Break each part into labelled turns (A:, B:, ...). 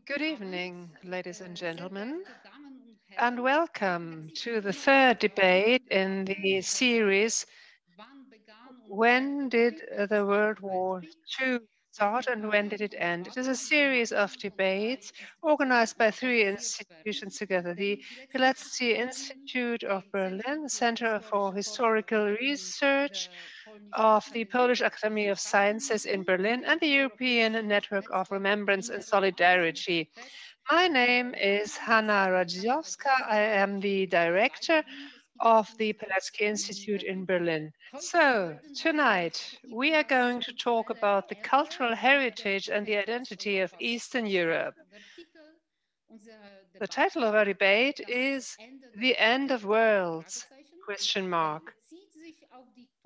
A: Good evening, ladies and gentlemen, and welcome to the third debate in the series, When did the World War II start and when did it end? It is a series of debates organized by three institutions together: the Pilecki-Institut of Berlin, Center for Historical Research of the Polish Academy of Sciences in Berlin, and the European Network of Remembrance and Solidarity. My name is Hanna Radziejowska. I am the director of the Pilecki-Institut in Berlin. So, tonight we are going to talk about the cultural heritage and the identity of Eastern Europe. The title of our debate is The End of Worlds? Question mark.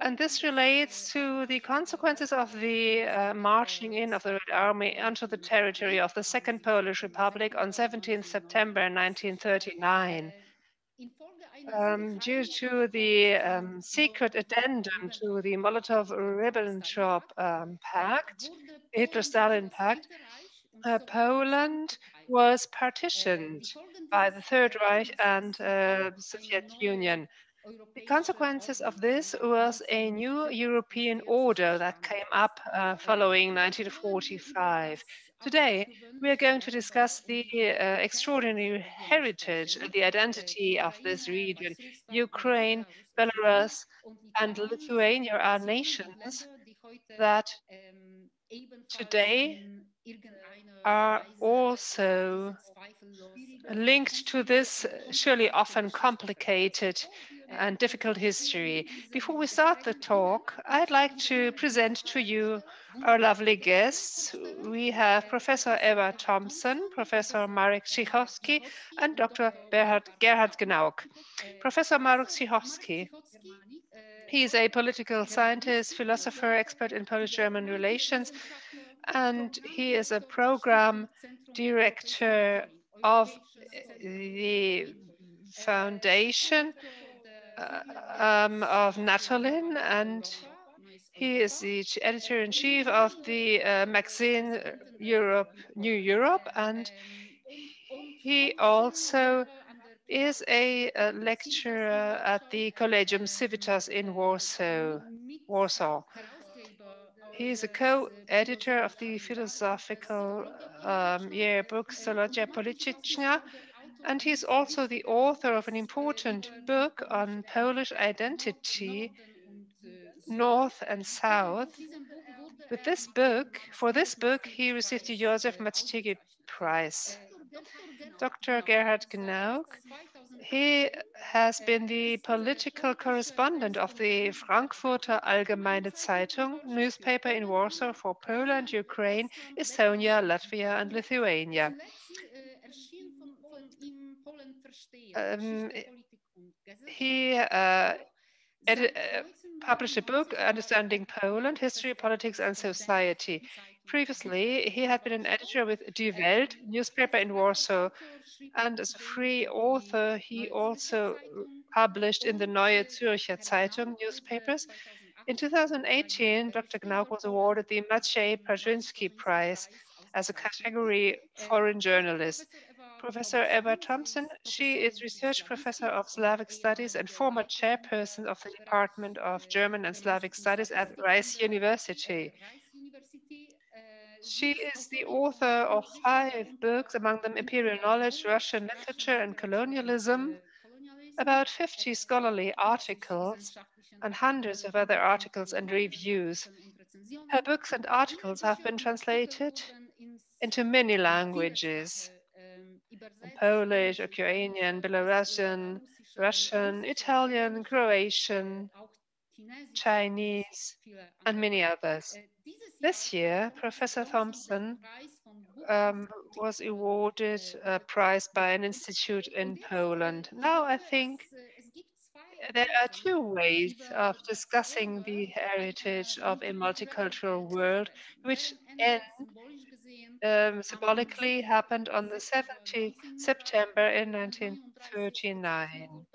A: And this relates to the consequences of the marching in of the Red Army onto the territory of the Second Polish Republic on 17th September 1939. Due to the secret addendum to the Molotov-Ribbentrop Pact, Hitler-Stalin Pact, Poland was partitioned by the Third Reich and Soviet Union. The consequences of this was a new European order that came up following 1945. Today, we are going to discuss the extraordinary heritage and the identity of this region. Ukraine, Belarus, and Lithuania are nations that today are also linked to this surely often complicated and difficult history. Before we start the talk, I'd like to present to you our lovely guests. We have Professor Eva Thompson, Professor Marek Cichocki, and Dr. Gerhard Gnauck. Professor Marek Cichocki, he is a political scientist, philosopher, expert in Polish-German relations, and he is a program director of the foundation of Natolin, and he is the editor-in-chief of the magazine New Europe, and he also is a lecturer at the Collegium Civitas in Warsaw. He is a co-editor of the philosophical yearbook Stolecia Polityczna, and he's also the author of an important book on Polish identity, North and South. For this book, he received the Josef Matztigi Prize. Dr. Gerhard Gnauck, he has been the political correspondent of the Frankfurter Allgemeine Zeitung newspaper in Warsaw for Poland, Ukraine, Estonia, Latvia, and Lithuania. He published a book, Understanding Poland, History, Politics, and Society. Previously, he had been an editor with Die Welt newspaper in Warsaw, and as a free author, he also published in the Neue Zürcher Zeitung newspapers. In 2018, Dr. Gnauck was awarded the Maciej Parzynski Prize as a category foreign journalist. Professor Eva Thompson, she is research professor of Slavic studies and former chairperson of the Department of German and Slavic Studies at Rice University. She is the author of 5 books, among them Imperial Knowledge, Russian Literature and Colonialism, about 50 scholarly articles, and hundreds of other articles and reviews. Her books and articles have been translated into many languages: Polish, Ukrainian, Belarusian, Russian, Italian, Croatian, Chinese, and many others. This year, Professor Thompson was awarded a prize by an institute in Poland. Now, I think there are 2 ways of discussing the heritage of a multicultural world, which symbolically happened on the 17th September in 1939.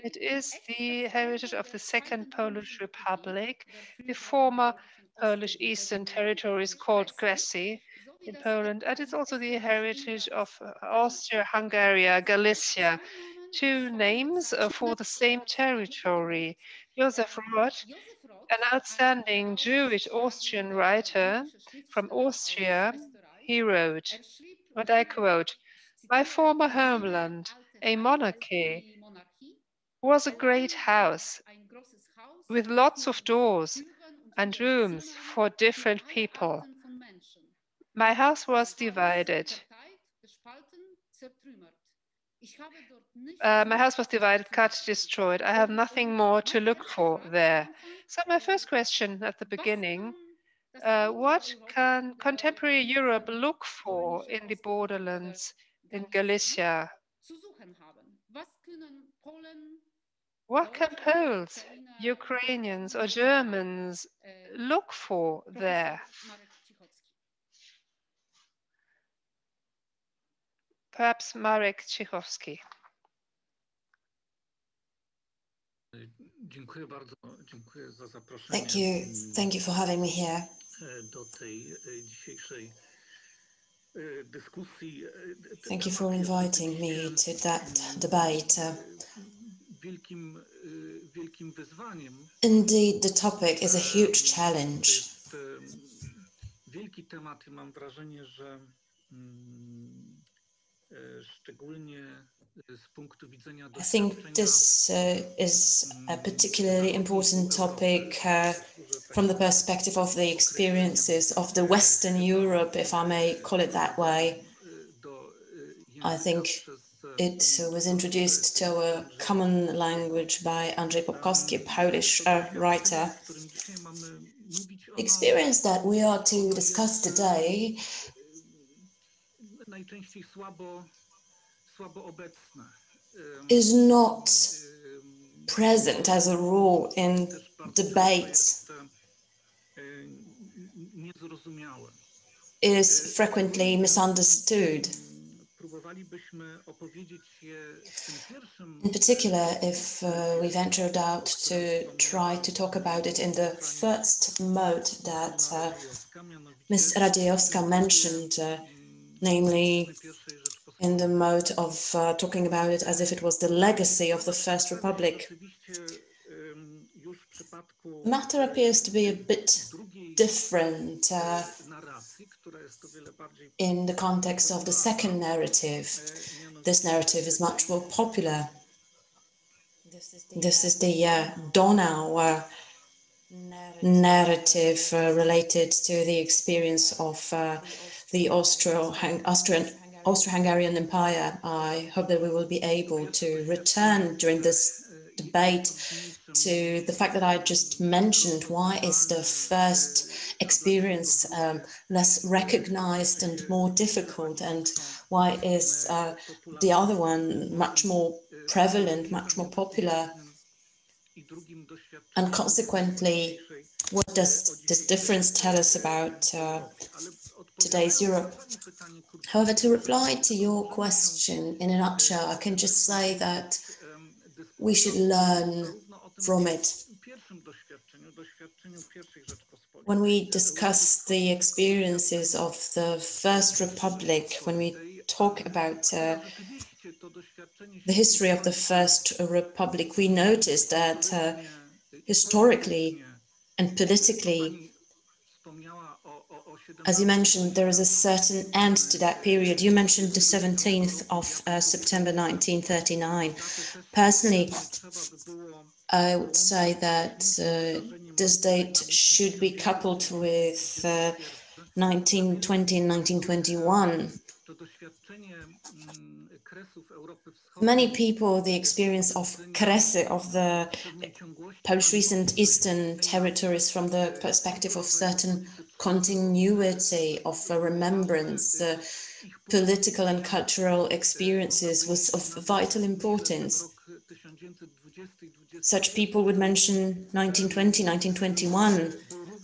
A: It is the heritage of the Second Polish Republic, the former Polish Eastern territories called Kresy, in Poland, and it's also the heritage of Austro-Hungarian, Galicia, two names for the same territory. Joseph Roth, an outstanding Jewish Austrian writer from Austria, he wrote, and I quote, "My former homeland, a monarchy, was a great house with lots of doors and rooms for different people. My house was divided. Cut, destroyed. I have nothing more to look for there." So my first question at the beginning, what can contemporary Europe look for in the borderlands in Galicia? What can Poles, Ukrainians, or Germans look for there? Perhaps Marek Cichocki.
B: Thank you for having me here. Thank you for inviting me to that debate. Indeed, the topic is a huge challenge. I think this is a particularly important topic from the perspective of the experiences of the Western Europe, if I may call it that way. I think it was introduced to a common language by Andrzej Popkowski, a Polish writer. The experience that we are to discuss today is not present as a rule in debates. It is frequently misunderstood. In particular, if we ventured out to try to talk about it in the first mode that Ms. Radziejowska mentioned, namely in the mode of talking about it as if it was the legacy of the First Republic. The matter appears to be a bit different in the context of the second narrative. This narrative is much more popular. This is the Donau narrative related to the experience of the Austro-Hungarian Empire. I hope that we will be able to return during this debate to the fact that I just mentioned. Why is the first experience less recognized and more difficult, and why is the other one much more prevalent, much more popular? And consequently, what does this difference tell us about today's Europe? However, to reply to your question in a nutshell, I can just say that we should learn from it. When we discuss the experiences of the First Republic, when we talk about the history of the First Republic, we notice that historically and politically, as you mentioned, there is a certain end to that period. You mentioned the 17th of September 1939. Personally, I would say that this date should be coupled with 1920 and 1921. Many people, the experience of Kresy, of the Polish recent eastern territories, from the perspective of certain continuity, of remembrance, political and cultural experiences, was of vital importance. Such people would mention 1920, 1921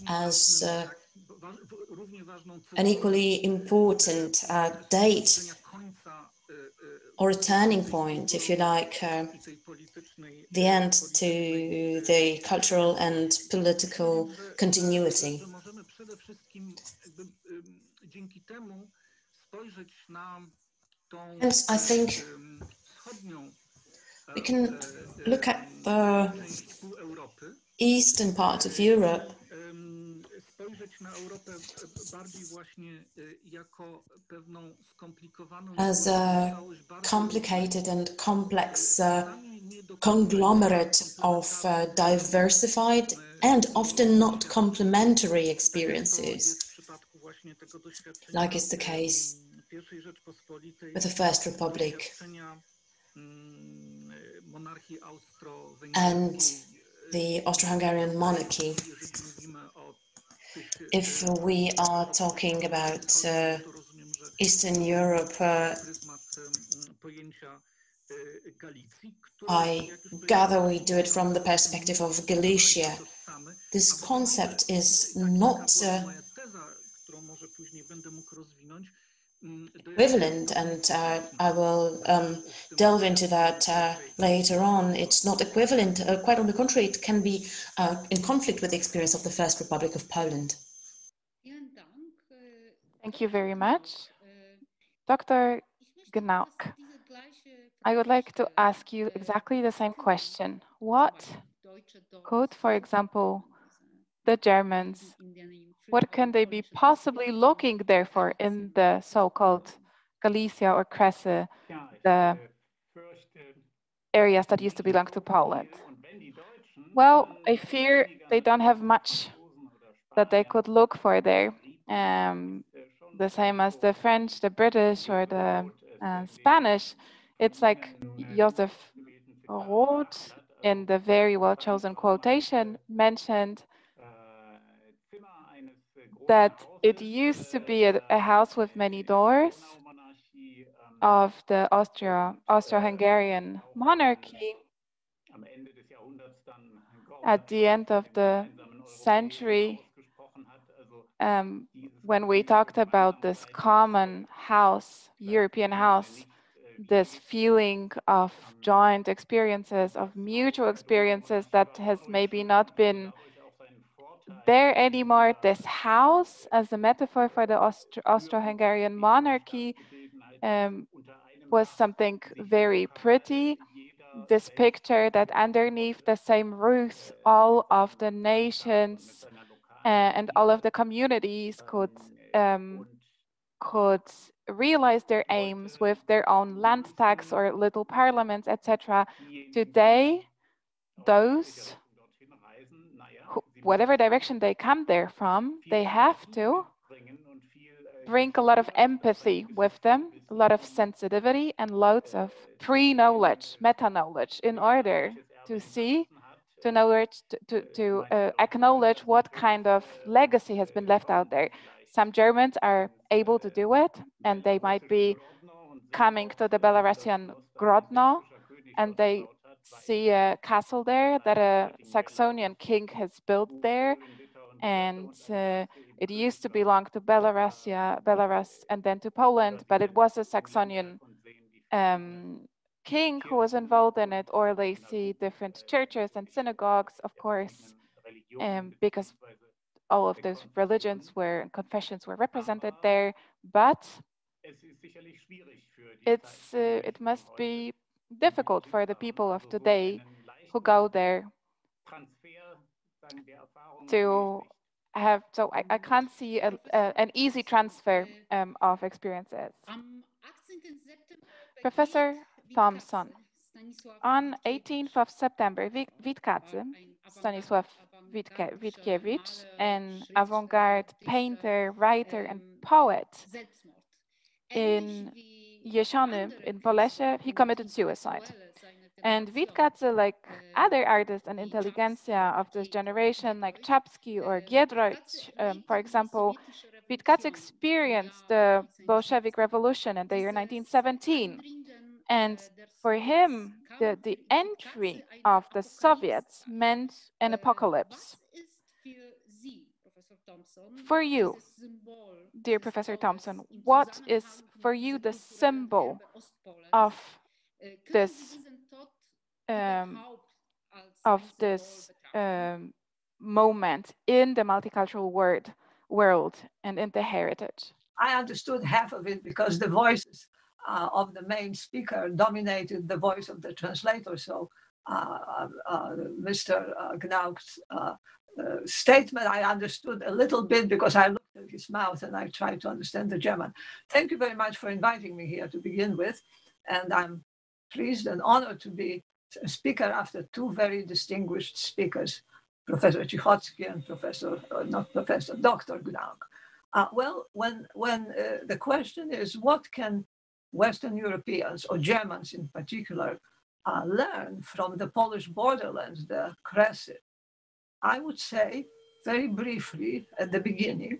B: as an equally important date, or a turning point, if you like, the end to the cultural and political continuity. And I think we can look at the eastern part of Europe as a complicated and complex conglomerate of diversified and often not complementary experiences, like is the case with the First Republic and the Austro-Hungarian monarchy. If we are talking about Eastern Europe, I gather we do it from the perspective of Galicia. This concept is not equivalent, and I will delve into that later on. It's not equivalent, quite on the contrary, it can be in conflict with the experience of the First Republic of Poland.
C: Thank you very much. Dr. Gnauck, I would like to ask you exactly the same question. What could, for example, the Germans, what can they be possibly looking there for in the so-called Galicia or Kresy, the areas that used to belong to Poland? Well, I fear they don't have much that they could look for there. The same as the French, the British, or the Spanish. It's like Joseph Roth, in the very well-chosen quotation, mentioned that it used to be a house with many doors of the Austro-Hungarian monarchy. At the end of the century, when we talked about this common house, European house, this feeling of joint experiences, of mutual experiences that has maybe not been there anymore, this house as a metaphor for the Austro-Hungarian monarchy was something very pretty. This picture that underneath the same roof, all of the nations and all of the communities could realize their aims with their own land tax or little parliaments, etc. Today, those, whatever direction they come there from, they have to bring a lot of empathy with them, a lot of sensitivity, and loads of pre-knowledge, meta-knowledge, in order to see, to acknowledge what kind of legacy has been left out there. Some Germans are able to do it, and they might be coming to the Belarusian Grodno, and they see a castle there that a Saxonian king has built there, and it used to belong to Belarus and then to Poland, but it was a Saxonian king who was involved in it. Or they see different churches and synagogues, of course, because all of those religions and confessions were represented there. But it must be difficult for the people of today who go there to have, so I can't see an easy transfer of experiences. Professor Thompson, on 18th of September, Witkacy, Stanisław Witkiewicz, an avant-garde painter, writer, and poet in Jesiony in Polesie, he committed suicide. And Witkacy, like other artists and intelligentsia of this generation, like Czapski or Giedroyć, for example, Witkacy experienced the Bolshevik Revolution in the year 1917. And for him, the entry of the Soviets meant an apocalypse. For you, dear Professor Thompson, what is for you the symbol of this moment in the multicultural world and in the heritage?
D: I understood half of it because the voices of the main speaker dominated the voice of the translator. So Mr. Gnauck's statement I understood a little bit because I looked at his mouth and I tried to understand the German. Thank you very much for inviting me here to begin with. And I'm pleased and honored to be a speaker after two very distinguished speakers, Professor Cichocki and Dr. Gnauck. Well, when the question is, what can Western Europeans, or Germans in particular, learn from the Polish borderlands, the Kresy? I would say very briefly at the beginning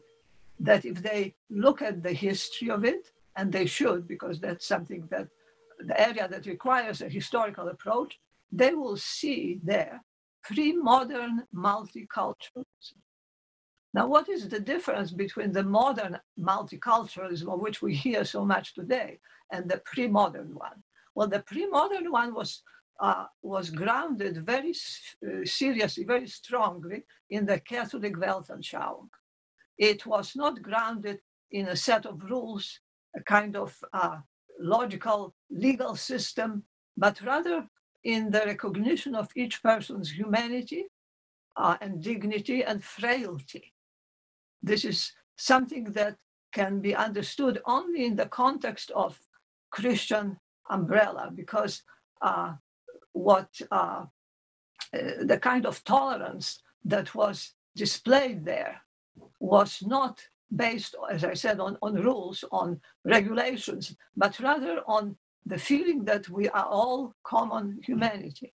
D: that if they look at the history of it, and they should, because that's something that the area that requires a historical approach, they will see there pre-modern multiculturalism. Now, what is the difference between the modern multiculturalism, of which we hear so much today, and the pre-modern one? Well, the pre-modern one was grounded very seriously, very strongly in the Catholic Weltanschauung. It was not grounded in a set of rules, a kind of logical legal system, but rather in the recognition of each person's humanity and dignity and frailty. This is something that can be understood only in the context of Christian umbrella, because the kind of tolerance that was displayed there was not based, as I said, on rules, on regulations, but rather on the feeling that we are all common humanity.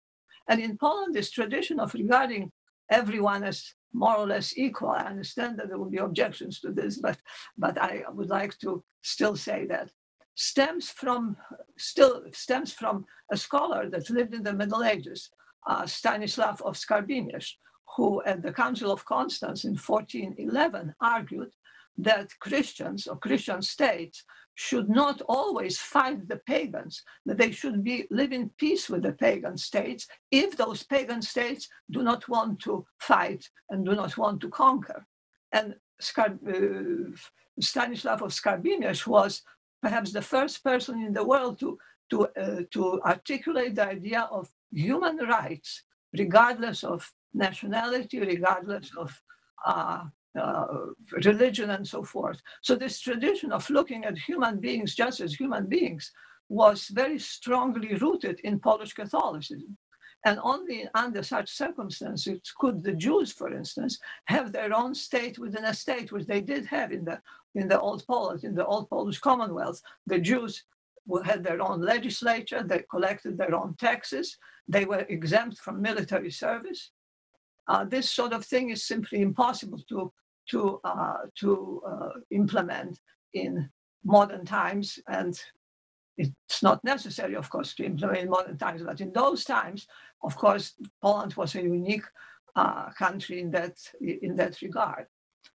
D: And in Poland, this tradition of regarding everyone as more or less equal, I understand that there will be objections to this, but I would like to still say that stems from a scholar that lived in the Middle Ages, Stanisław of Skarbimierz, who at the Council of Constance in 1411 argued that Christians or Christian states should not always fight the pagans, that they should live in peace with the pagan states if those pagan states do not want to fight and do not want to conquer. And Stanisław of Skarbimierz was perhaps the first person in the world to articulate the idea of human rights, regardless of nationality, regardless of religion and so forth. So this tradition of looking at human beings just as human beings was very strongly rooted in Polish Catholicism. And only under such circumstances could the Jews, for instance, have their own state within a state, which they did have in the Old Poland, in the Old Polish Commonwealth. The Jews had their own legislature, they collected their own taxes, they were exempt from military service. This sort of thing is simply impossible to implement in modern times, and it's not necessary, of course, to implement in modern times. But in those times, of course, Poland was a unique country in that regard.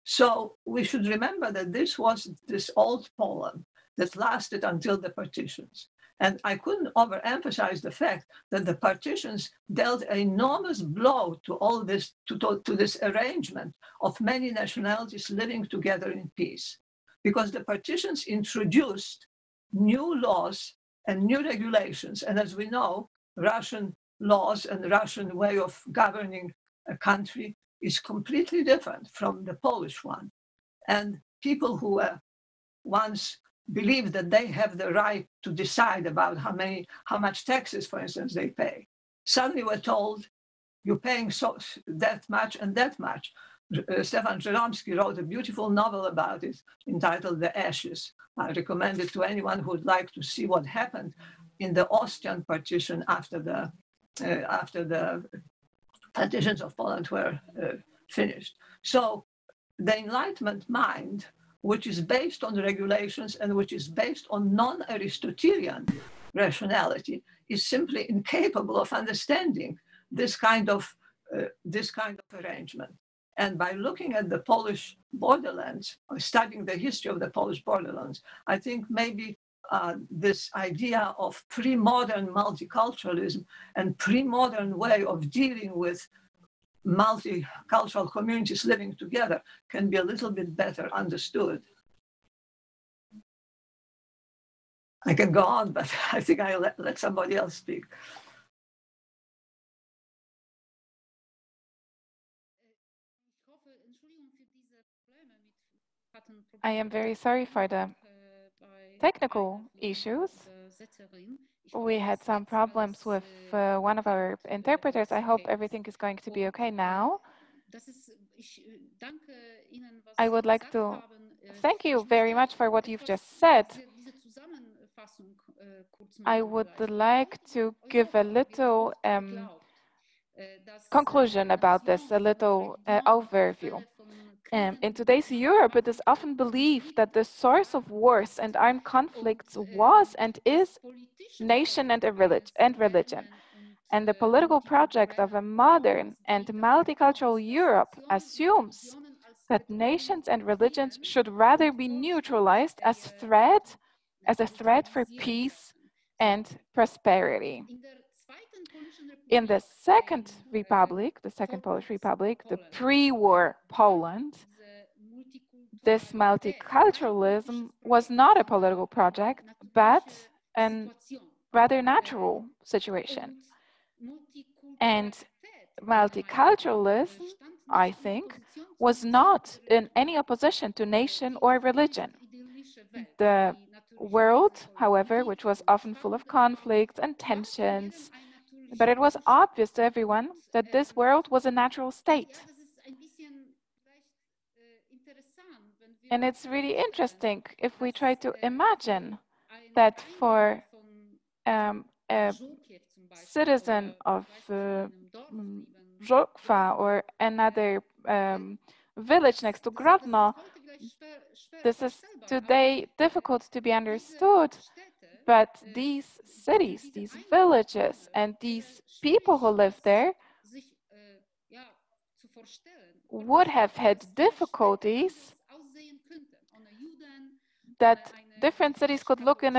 D: So we should remember that this was this old Poland that lasted until the partitions. And I couldn't overemphasize the fact that the partitions dealt an enormous blow to all this, to this arrangement of many nationalities living together in peace. Because the partitions introduced new laws and new regulations. And as we know, Russian laws and the Russian way of governing a country is completely different from the Polish one. And people who once believe that they have the right to decide about how much taxes, for instance, they pay, suddenly we're told you're paying that much and that much. Stefan Żeromski wrote a beautiful novel about it entitled The Ashes. I recommend it to anyone who would like to see what happened in the Austrian partition after the partitions of Poland were finished. So the Enlightenment mind, which is based on regulations and which is based on non-Aristotelian rationality, is simply incapable of understanding this kind of arrangement. And by looking at the Polish borderlands, or studying the history of the Polish borderlands, I think maybe this idea of pre-modern multiculturalism and pre-modern way of dealing with multicultural communities living together can be a little bit better understood. I can go on, but I think I'll let somebody else speak.
C: I am very sorry for the technical issues. We had some problems with one of our interpreters. I hope everything is going to be okay now. I would like to thank you very much for what you've just said. I would like to give a little conclusion about this, a little overview. In today's Europe, it is often believed that the source of wars and armed conflicts was and is nation and religion. And the political project of a modern and multicultural Europe assumes that nations and religions should rather be neutralized as a threat for peace and prosperity. In the Second Republic, the Second Polish Republic, the pre-war Poland, this multiculturalism was not a political project, but a rather natural situation. And multiculturalism, I think, was not in any opposition to nation or religion. The world, however, which was often full of conflicts and tensions, but it was obvious to everyone that this world was a natural state. And it's really interesting if we try to imagine that for a citizen of Żokwa or another village next to Grodno, this is today difficult to be understood, but these cities, these villages, and these people who live there would have had difficulties that different cities could look in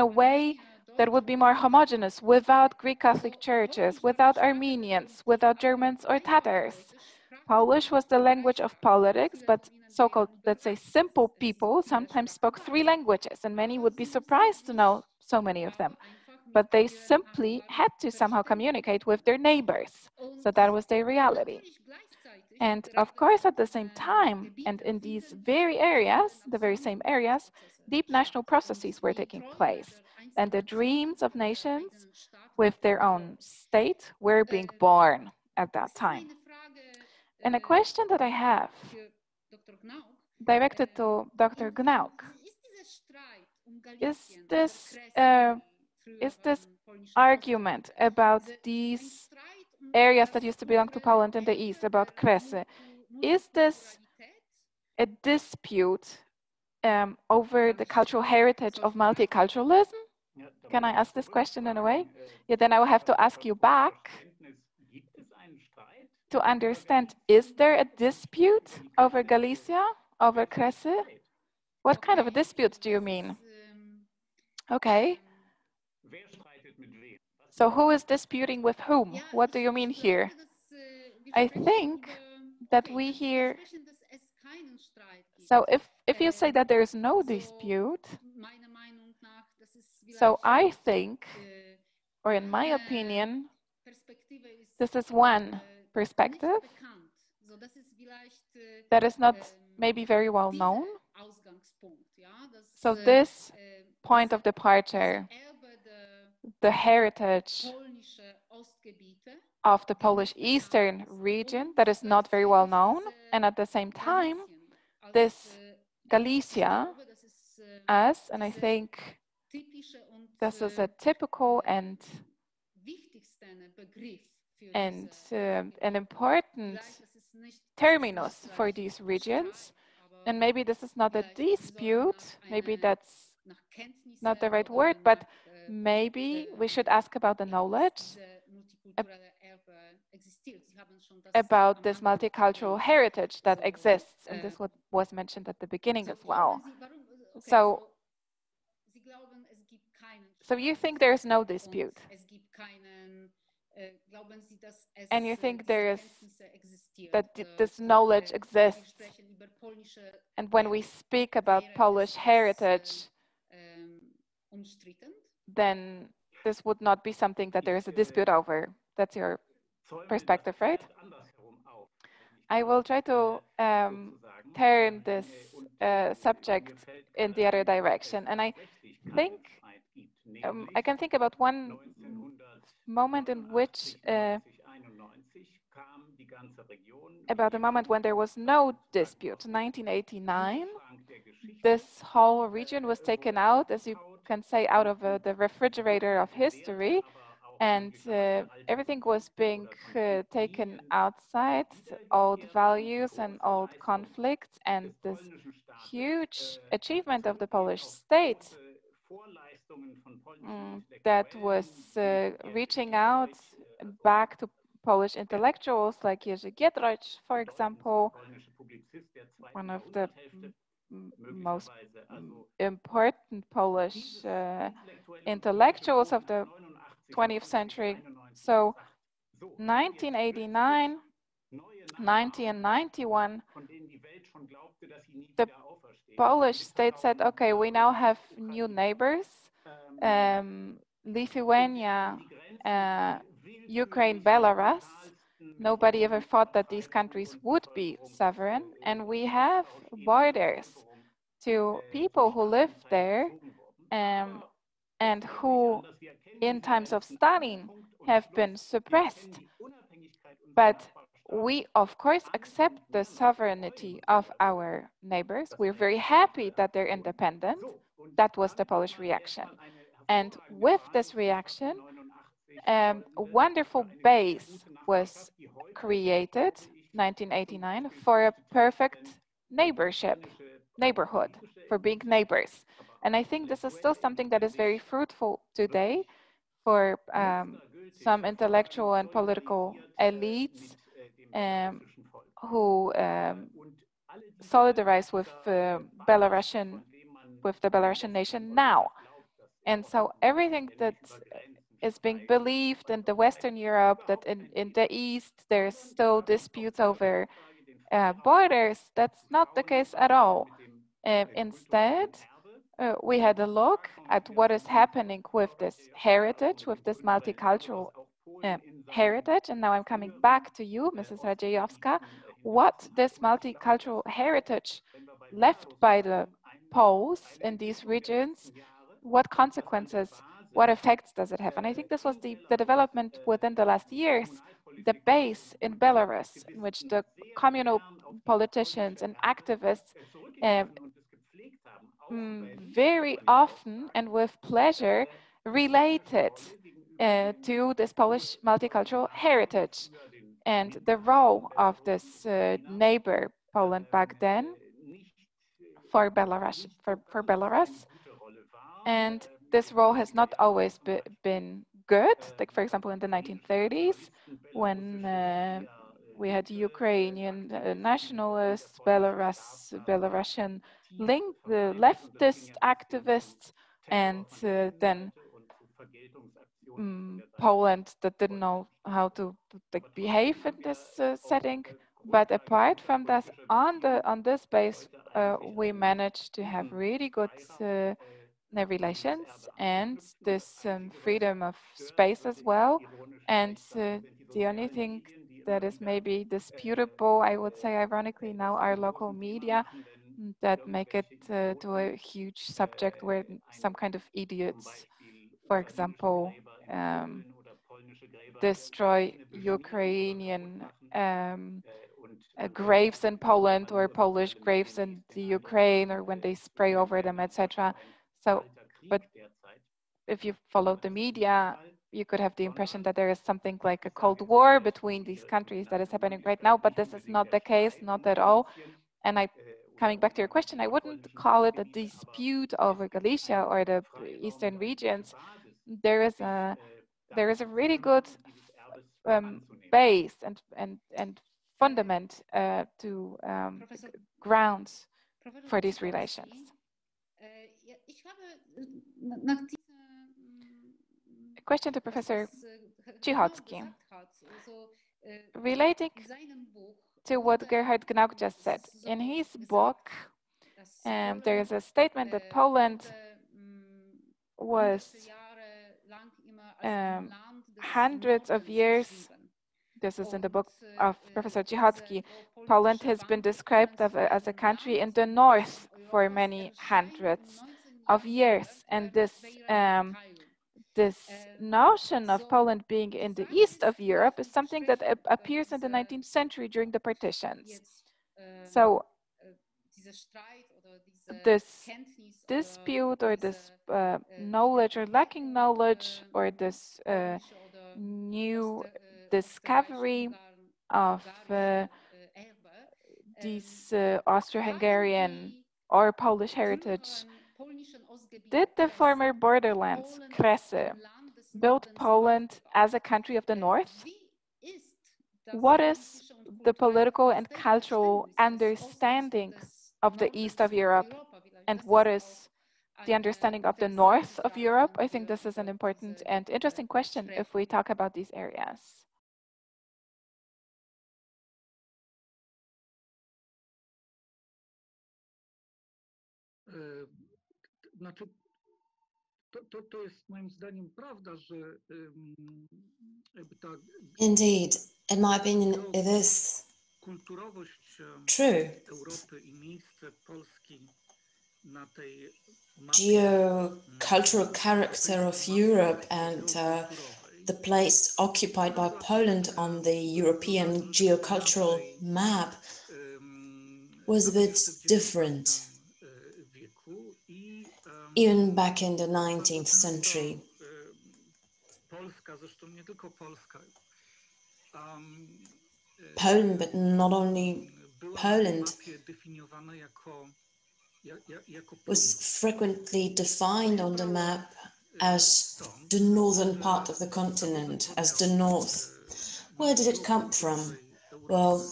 C: a way that would be more homogeneous, without Greek Catholic churches, without Armenians, without Germans or Tatars. Polish was the language of politics, but so-called, let's say, simple people sometimes spoke 3 languages, and many would be surprised to know so many of them. But they simply had to somehow communicate with their neighbors. So that was their reality. And of course, at the same time, and in these very areas, the very same areas, deep national processes were taking place. And the dreams of nations with their own state were being born at that time. And a question that I have, directed to Dr. Gnauck, is this argument about these areas that used to belong to Poland in the east, about Kresy, is this a dispute over the cultural heritage of multiculturalism? Can I ask this question in a way? Yeah, then I will have to ask you back to understand, is there a dispute over Galicia, over Kresy? What kind of a dispute do you mean? Okay. So who is disputing with whom? What do you mean here? I think that we hear, so if you say that there is no dispute, so I think, or in my opinion, this is one perspective that is not maybe very well known. So this point of departure, the heritage of the Polish Eastern region that is not very well known, and at the same time, this Galicia as, and I think this is a typical and an important terminus for these regions. And maybe this is not a dispute, maybe that's not the right word, but maybe we should ask about the knowledge about this multicultural heritage that exists, and this was mentioned at the beginning as well. So you think there's no dispute? And you think there is that this knowledge exists. And when we speak about Polish heritage, then this would not be something that there is a dispute over. That's your perspective, right? I will try to turn this subject in the other direction. And I think I can think about one moment in which about a moment when there was no dispute. 1989, this whole region was taken out, as you can say, out of the refrigerator of history, and everything was being taken outside, old values and old conflicts, and this huge achievement of the Polish state that was reaching out back to Polish intellectuals like Gerhard, for example, one of the most important Polish intellectuals of the 20th century. So 1989, 90 and 91, the Polish state said, okay, we now have new neighbors, Lithuania, Ukraine, Belarus. Nobody ever thought that these countries would be sovereign, and we have borders to people who live there and who, in times of Stalin, have been suppressed. But we, of course, accept the sovereignty of our neighbors. We're very happy that they're independent. That was the Polish reaction. And with this reaction, a wonderful base was created, 1989, for a perfect neighborhood, for being neighbors. And I think this is still something that is very fruitful today for some intellectual and political elites who solidarize with the Belarusian nation now. And so everything that is being believed in the Western Europe, that in the East there's still disputes over borders, that's not the case at all. Instead, we had a look at what is happening with this heritage, with this multicultural heritage. And now I'm coming back to you, Mrs. Radziejowska, what this multicultural heritage left by the Poles in these regions, what consequences, what effects does it have? And I think this was the development within the last years, the base in Belarus, in which the communal politicians and activists very often and with pleasure related to this Polish multicultural heritage and the role of this neighbor Poland back then for Belarus. And this role has not always been good. Like, for example, in the 1930s, when we had Ukrainian nationalists, Belarusian leftist activists, and then Poland that didn't know how to like, behave in this setting. But apart from that, on this base, we managed to have really good relations and this freedom of space as well. And the only thing that is maybe disputable, I would say ironically now, are local media that make it to a huge subject where some kind of idiots, for example, destroy Ukrainian graves in Poland or Polish graves in the Ukraine, or when they spray over them, etc. So, but if you follow the media, you could have the impression that there is something like a Cold War between these countries that is happening right now, but this is not the case, not at all. And coming back to your question, I wouldn't call it a dispute over Galicia or the eastern regions. There is a really good base and fundament to grounds for these relations. A question to Professor Cichocki, relating to what Gerhard Gnauck just said. In his book, there is a statement that Poland was hundreds of years, this is in the book of Professor Cichocki, Poland has been described as a country in the north for many hundreds of years. And this notion of Poland being in the east of Europe is something that appears in the 19th century during the partitions. So this dispute or this knowledge or lacking knowledge or this new discovery of these Austro-Hungarian or Polish heritage, did the former borderlands, Kresy, build Poland as a country of the north? What is the political and cultural understanding of the east of Europe, and what is the understanding of the north of Europe? I think this is an important and interesting question if we talk about these areas.
B: Indeed, in my opinion, it is true. Geocultural character of Europe and the place occupied by Poland on the European geocultural map was a bit different, even back in the 19th century. Poland, but not only Poland, was frequently defined on the map as the northern part of the continent, as the north. Where did it come from? Well,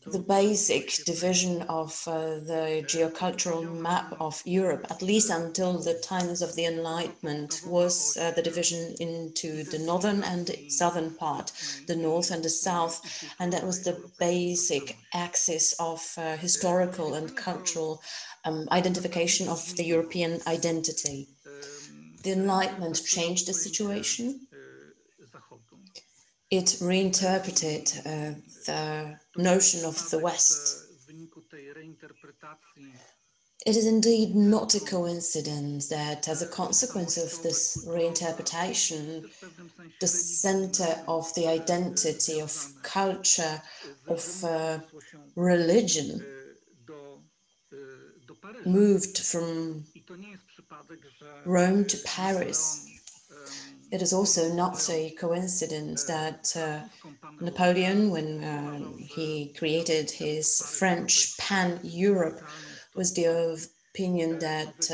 B: the basic division of the geocultural map of Europe, at least until the times of the Enlightenment, was the division into the northern and the southern part, the north and the south, and that was the basic axis of historical and cultural identification of the European identity. The Enlightenment changed the situation. It reinterpreted the notion of the West. It is indeed not a coincidence that as a consequence of this reinterpretation, the center of the identity, of culture, of religion moved from Rome to Paris. It is also not a coincidence that Napoleon, when he created his French pan-Europe, was the opinion that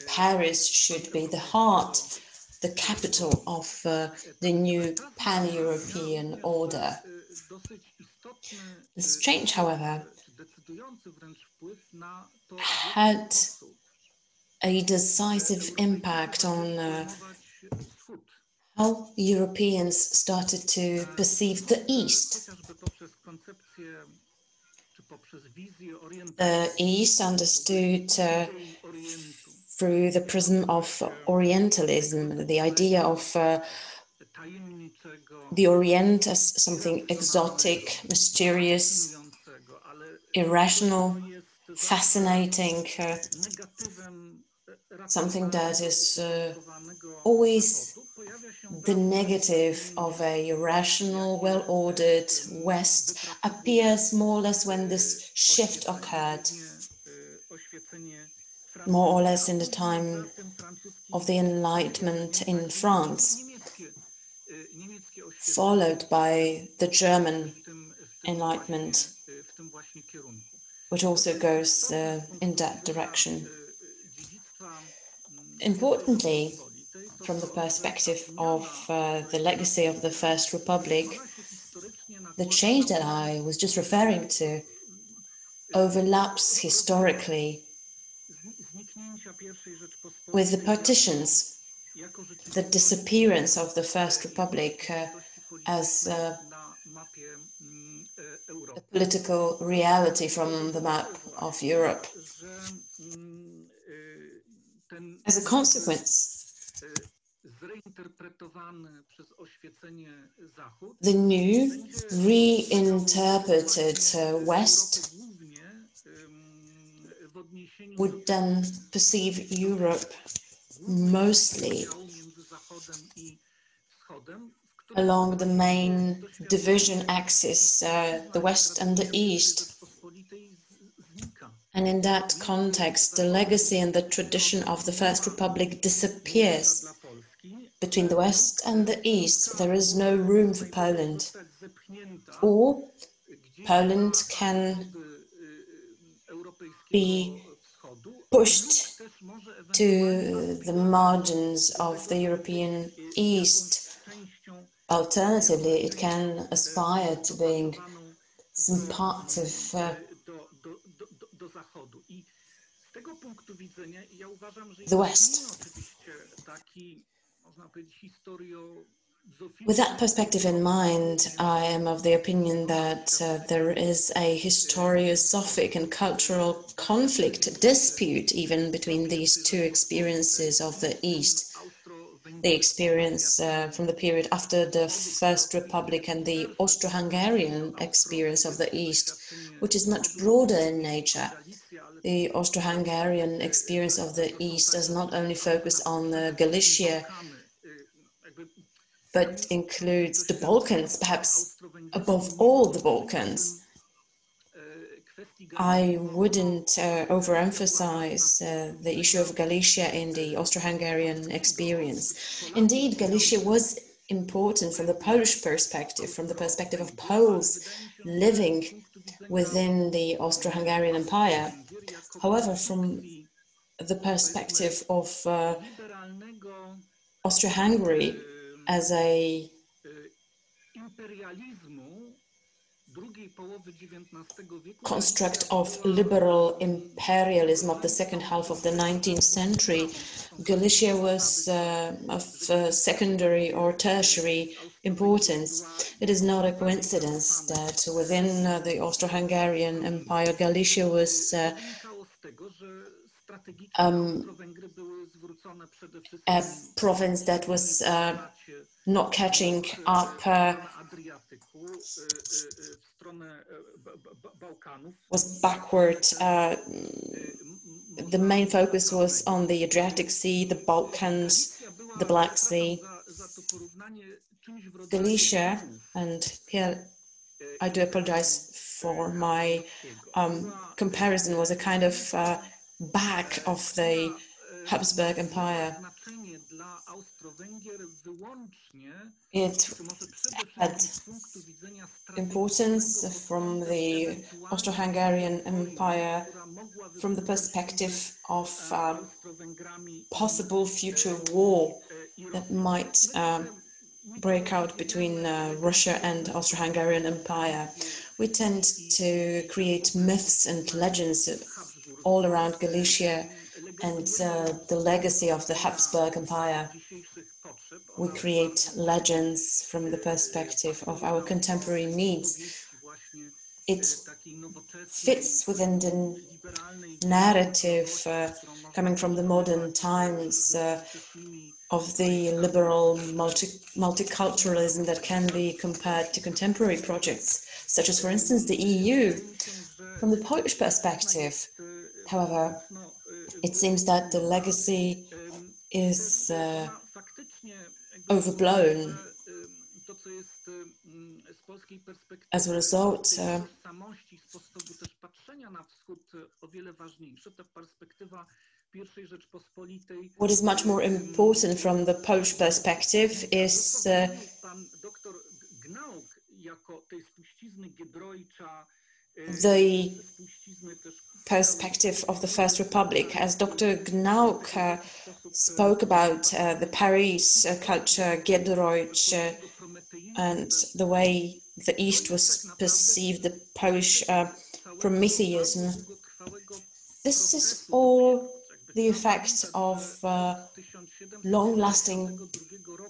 B: Paris should be the heart, the capital of the new pan-European order. This change, however, had a decisive impact on how Europeans started to perceive the East. The East understood through the prism of Orientalism, the idea of the Orient as something exotic, mysterious, irrational, fascinating, something that is always the negative of a rational, well-ordered West appears more or less when this shift occurred, more or less in the time of the Enlightenment in France, followed by the German Enlightenment, which also goes in that direction. Importantly, from the perspective of the legacy of the First Republic, the change that I was just referring to overlaps historically with the partitions. the disappearance of the First Republic as a political reality from the map of Europe. As a consequence, the new, reinterpreted West would then perceive Europe mostly along the main division axis, the West and the East. And in that context, the legacy and the tradition of the First Republic disappears. Between the West and the East, there is no room for Poland. Or Poland can be pushed to the margins of the European East. Alternatively, it can aspire to being some part of the West. With that perspective in mind, I am of the opinion that there is a historiosophic and cultural conflict, dispute even, between these two experiences of the East. The experience from the period after the First Republic and the Austro-Hungarian experience of the East, which is much broader in nature. The Austro-Hungarian experience of the East does not only focus on Galicia, but includes the Balkans, perhaps above all the Balkans. I wouldn't overemphasize the issue of Galicia in the Austro-Hungarian experience. Indeed, Galicia was important from the Polish perspective, from the perspective of Poles living within the Austro-Hungarian Empire. However, from the perspective of Austro-Hungary as a construct of liberal imperialism of the second half of the 19th century, Galicia was of secondary or tertiary importance. It is not a coincidence that within the Austro-Hungarian Empire, Galicia was a province that was not catching up, was backward. The main focus was on the Adriatic Sea, the Balkans, the Black Sea. Galicia, and here I do apologize for my comparison, was a kind of back of the Habsburg Empire. It had importance from the Austro-Hungarian Empire from the perspective of possible future war that might break out between Russia and Austro-Hungarian Empire. We tend to create myths and legends all around Galicia and the legacy of the Habsburg Empire. We create legends from the perspective of our contemporary needs. It fits within the narrative coming from the modern times of the liberal multiculturalism that can be compared to contemporary projects, such as, for instance, the EU. From the Polish perspective, however, it seems that the legacy is overblown. As a result, what is much more important from the Polish perspective is the perspective of the First Republic. As Dr. Gnauck spoke about the Paris culture, Giedroyć, and the way the East was perceived, the Polish Prometheism. This is all the effect of long-lasting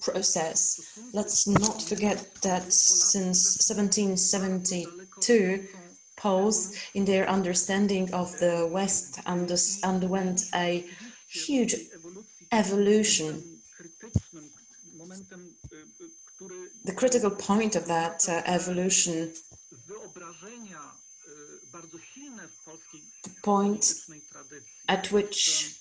B: process. Let's not forget that since 1772, Poles, in their understanding of the West, underwent a huge evolution. The critical point of that evolution, the point at which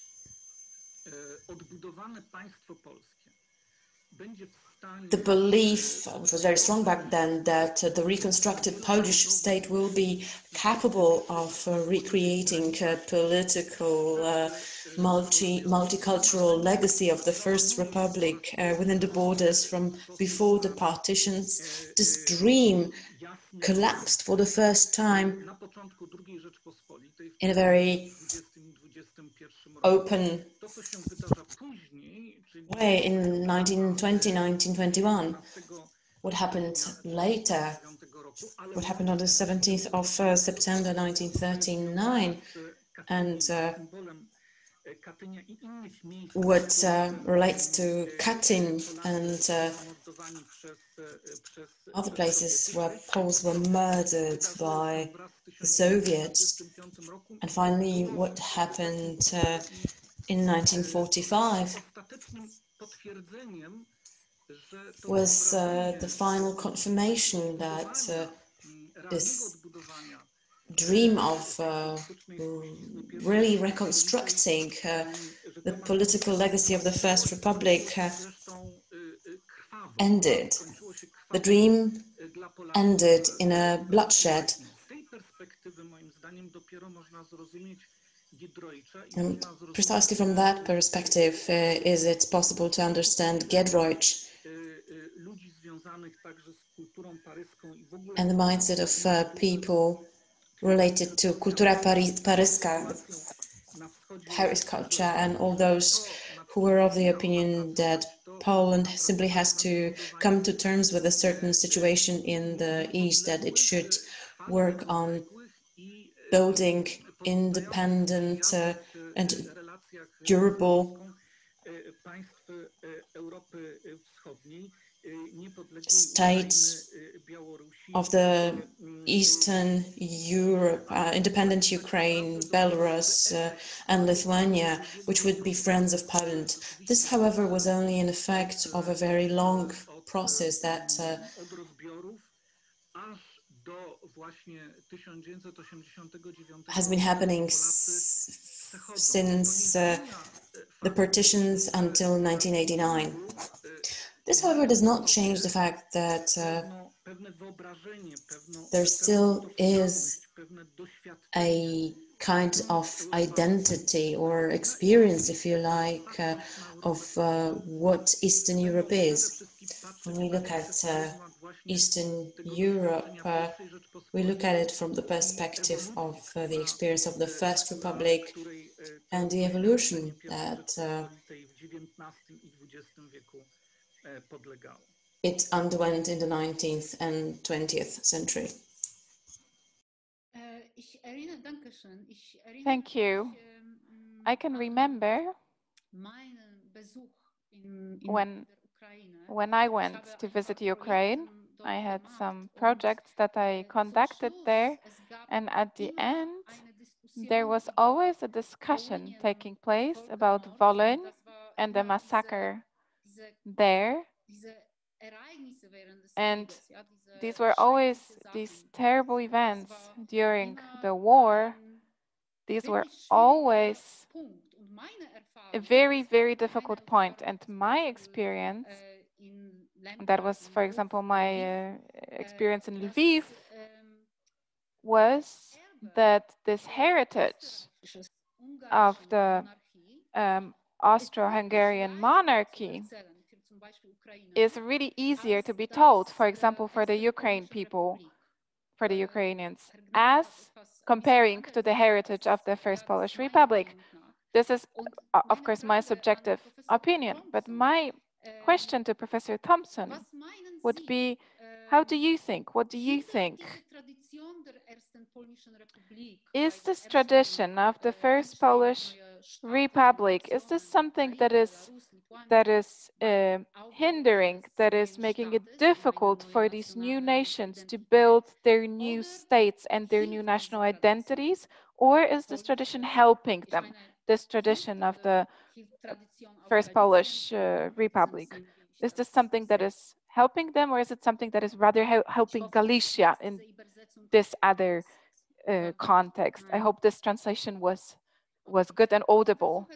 B: the belief, which was very strong back then, that the reconstructed Polish state will be capable of recreating a political, multicultural legacy of the First Republic within the borders from before the partitions. This dream collapsed for the first time in a very open way in 1920, 1921. What happened later, what happened on the 17th of September 1939, and what relates to Katyn and other places where Poles were murdered by the Soviets, and finally what happened in 1945 was the final confirmation that this dream of really reconstructing the political legacy of the First Republic ended. The dream ended in a bloodshed. And precisely from that perspective is it possible to understand Giedroyć and the mindset of people related to Kultura Paryska, Paris culture, and all those who were of the opinion that Poland simply has to come to terms with a certain situation in the East, that it should work on building independent and durable states of the Eastern Europe, independent Ukraine, Belarus, and Lithuania, which would be friends of Poland. This, however, was only an effect of a very long process that has been happening since the partitions until 1989. This, however, does not change the fact that there still is a kind of identity or experience, if you like, of what Eastern Europe is. When we look at Eastern Europe, we look at it from the perspective of the experience of the First Republic and the evolution that it underwent in the 19th and 20th century.
C: Thank you. I can remember when I went to visit Ukraine, I had some projects that I conducted there, and at the end, there was always a discussion taking place about Wolyń and the massacre there. And these were always these terrible events during the war. These were always a very, very difficult point. And my experience, that was, for example, my experience in Lviv, was that this heritage of the Austro-Hungarian monarchy is really easier to be told, for example, for the Ukraine people, for the Ukrainians, as comparing to the heritage of the First Polish Republic. This is, of course, my subjective opinion, but my question to Professor Thompson would be, how do you think? What do you think? Is this tradition of the First Polish Republic, is this something that is that is hindering, that is making it difficult for these new nations to build their new states and their new national identities? Or is this tradition helping them, this tradition of the First Polish Republic? Is this something that is helping them, or is it something that is rather helping Galicia in this other context? I hope this translation was good and audible.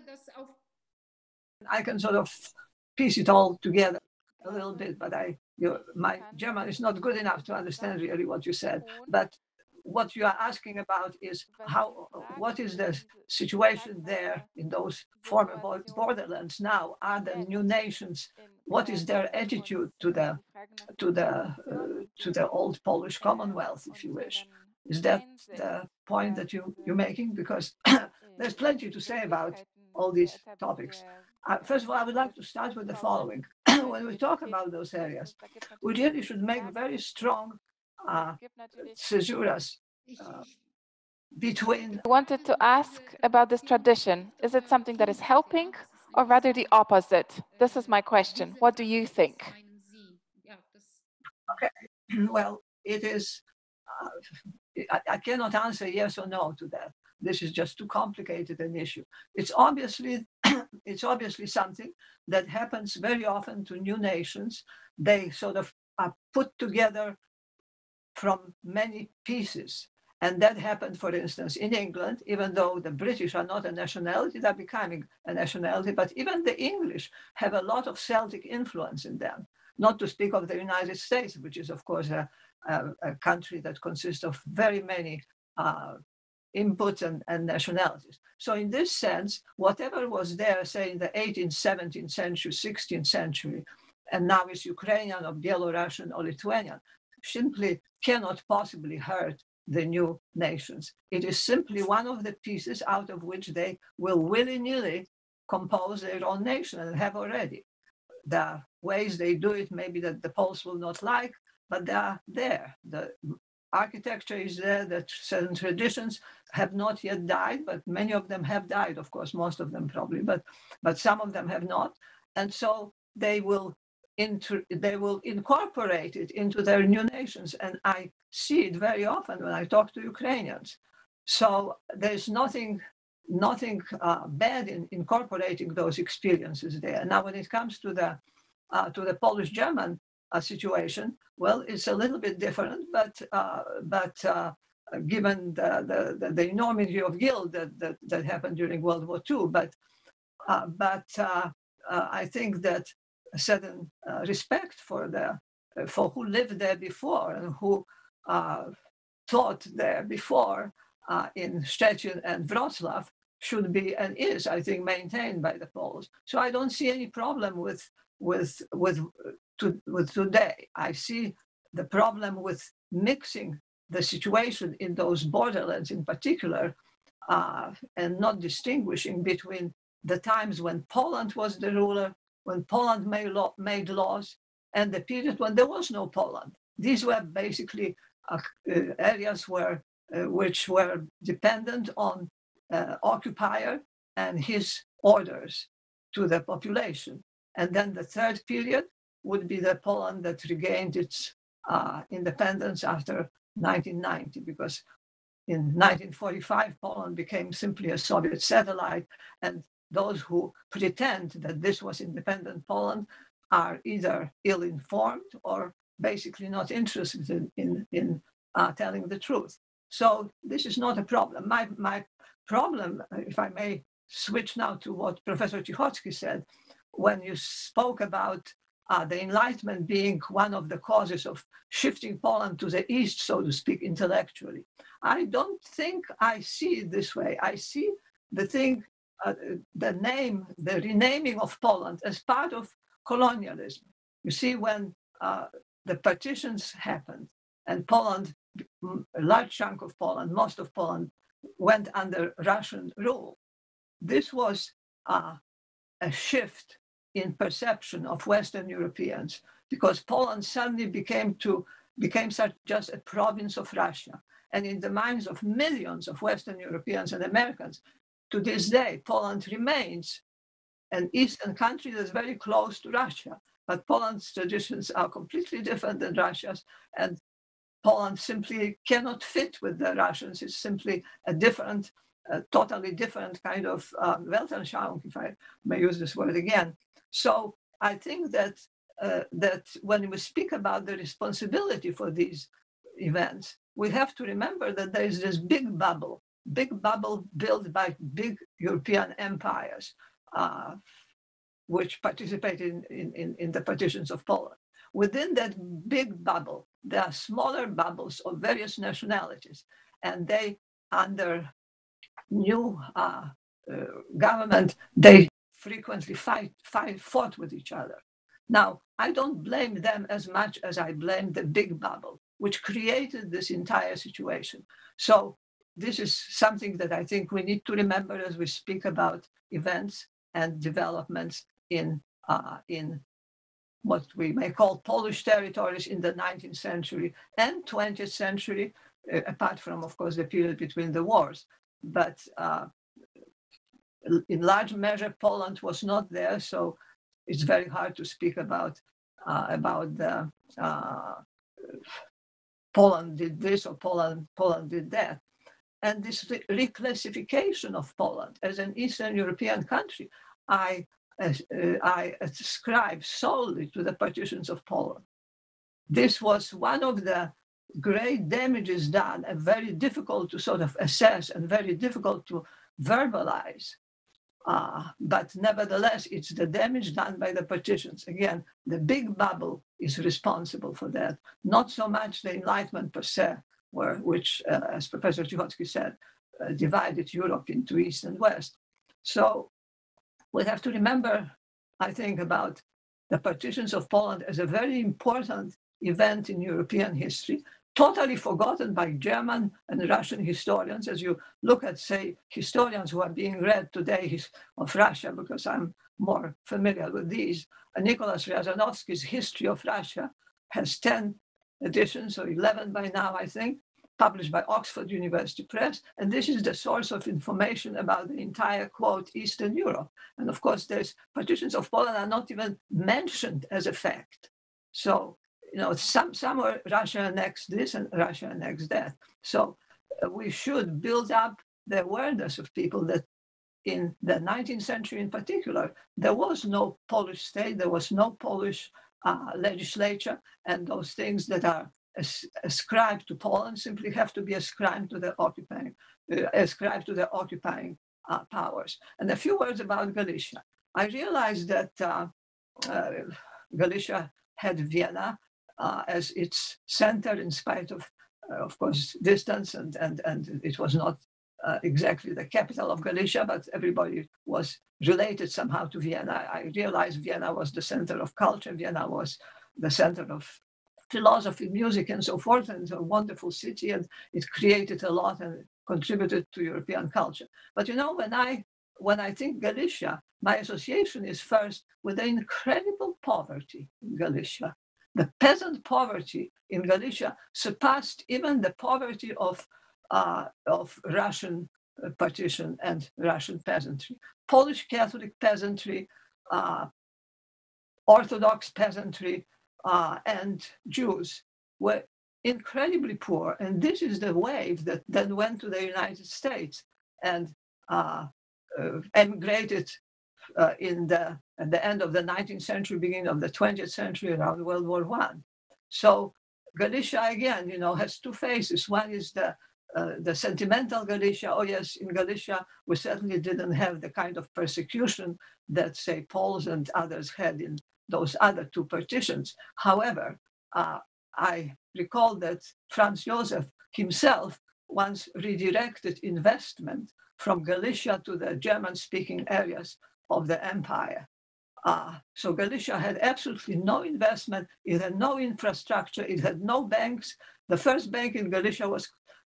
D: I can sort of piece it all together a little bit, but my German is not good enough to understand really what you said. But what you are asking about is what is the situation there in those former borderlands now? Are the new nations? What is their attitude to the old Polish Commonwealth, if you wish? Is that the point that you're making? Because there's plenty to say about all these topics. First of all, I would like to start with the following. When we talk about those areas, we really should make very strong caesuras between.
C: I wanted to ask about this tradition. Is it something that is helping, or rather the opposite? This is my question. What do you think?
D: Okay, well, it is. I cannot answer yes or no to that. This is just too complicated an issue. It's obviously something that happens very often to new nations. They sort of are put together from many pieces. And that happened, for instance, in England, even though the British are not a nationality, they're becoming a nationality, but even the English have a lot of Celtic influence in them, not to speak of the United States, which is, of course, a country that consists of very many inputs and nationalities. So in this sense, whatever was there, say, in the 18th, 17th century, 16th century, and now is Ukrainian or Belarusian or Lithuanian, simply cannot possibly hurt the new nations. It is simply one of the pieces out of which they will willy-nilly compose their own nation, and have already. The ways they do it, maybe that the Poles will not like, but they are there. The architecture is there, that certain traditions have not yet died, but many of them have died, of course, most of them probably, but some of them have not. And so they will incorporate it into their new nations. And I see it very often when I talk to Ukrainians. So there's nothing bad in incorporating those experiences there. Now, when it comes to the Polish-German situation, well, it's a little bit different, but given the enormity of guilt that happened during World War II, but I think that a certain respect for who lived there before and who taught there before in Szczecin and Wrocław should be and is, I think, maintained by the Poles. So I don't see any problem with today. I see the problem with mixing the situation in those borderlands in particular, and not distinguishing between the times when Poland was the ruler, when Poland made laws, and the period when there was no Poland. These were basically areas which were dependent on occupier and his orders to the population. And then the third period would be the Poland that regained its independence after 1990, because in 1945, Poland became simply a Soviet satellite, and those who pretend that this was independent Poland are either ill-informed or basically not interested in telling the truth. So this is not a problem. My problem, if I may switch now to what Professor Cichocki said, when you spoke about the Enlightenment being one of the causes of shifting Poland to the east, so to speak, intellectually. I don't think I see it this way. I see the thing, the renaming of Poland as part of colonialism. You see, when the partitions happened and Poland, a large chunk of Poland, most of Poland, went under Russian rule, this was a shift in perception of Western Europeans, because Poland suddenly became just a province of Russia. And in the minds of millions of Western Europeans and Americans, to this day, Poland remains an Eastern country that's very close to Russia. But Poland's traditions are completely different than Russia's, and Poland simply cannot fit with the Russians. It's simply a different, totally different kind of Weltanschauung, if I may use this word again. So I think that that when we speak about the responsibility for these events, we have to remember that there is this big bubble built by big European empires, which participated in the partitions of Poland. Within that big bubble, there are smaller bubbles of various nationalities, and they, under new government, they frequently fought with each other. Now, I don't blame them as much as I blame the big bubble, which created this entire situation. So this is something that I think we need to remember as we speak about events and developments in what we may call Polish territories in the 19th century and 20th century, apart from, of course, the period between the wars. But in large measure, Poland was not there, so it's very hard to speak about the Poland did this or Poland did that. And this reclassification of Poland as an Eastern European country, I ascribe solely to the partitions of Poland. This was one of the great damages done, and very difficult to sort of assess and very difficult to verbalize. But nevertheless, it's the damage done by the partitions. Again, the big bubble is responsible for that, not so much the Enlightenment per se, which, as Professor Cichocki said, divided Europe into East and West. So we have to remember, I think, about the partitions of Poland as a very important event in European history, totally forgotten by German and Russian historians. As you look at, say, historians who are being read today of Russia, because I'm more familiar with these, Nicholas Riazanowski's History of Russia has 10 editions, or 11 by now, I think, published by Oxford University Press. And this is the source of information about the entire, quote, Eastern Europe. And of course, there's partitions of Poland are not even mentioned as a fact. So, you know, somewhere Russia annexed this and Russia annexed that. So we should build up the awareness of people that in the 19th century in particular, there was no Polish state, there was no Polish legislature, and those things that are ascribed to Poland simply have to be ascribed to the occupying powers. And a few words about Galicia. I realized that Galicia had Vienna as its center, in spite of course, distance, and it was not exactly the capital of Galicia, but everybody was related somehow to Vienna. I realized Vienna was the center of culture. Vienna was the center of philosophy, music, and so forth, and it's a wonderful city, and it created a lot and contributed to European culture. But you know, when I think Galicia, my association is first with the incredible poverty in Galicia. The peasant poverty in Galicia surpassed even the poverty of Russian partition and Russian peasantry. Polish Catholic peasantry, Orthodox peasantry, and Jews were incredibly poor. And this is the wave that then went to the United States and emigrated at the end of the 19th century, beginning of the 20th century, around World War I. So Galicia, again, you know, has two faces. One is the sentimental Galicia. Oh yes, in Galicia, we certainly didn't have the kind of persecution that, say, Poles and others had in those other two partitions. However, I recall that Franz Josef himself once redirected investment from Galicia to the German-speaking areas of the empire. So Galicia had absolutely no investment. It had no infrastructure. It had no banks. The first bank in Galicia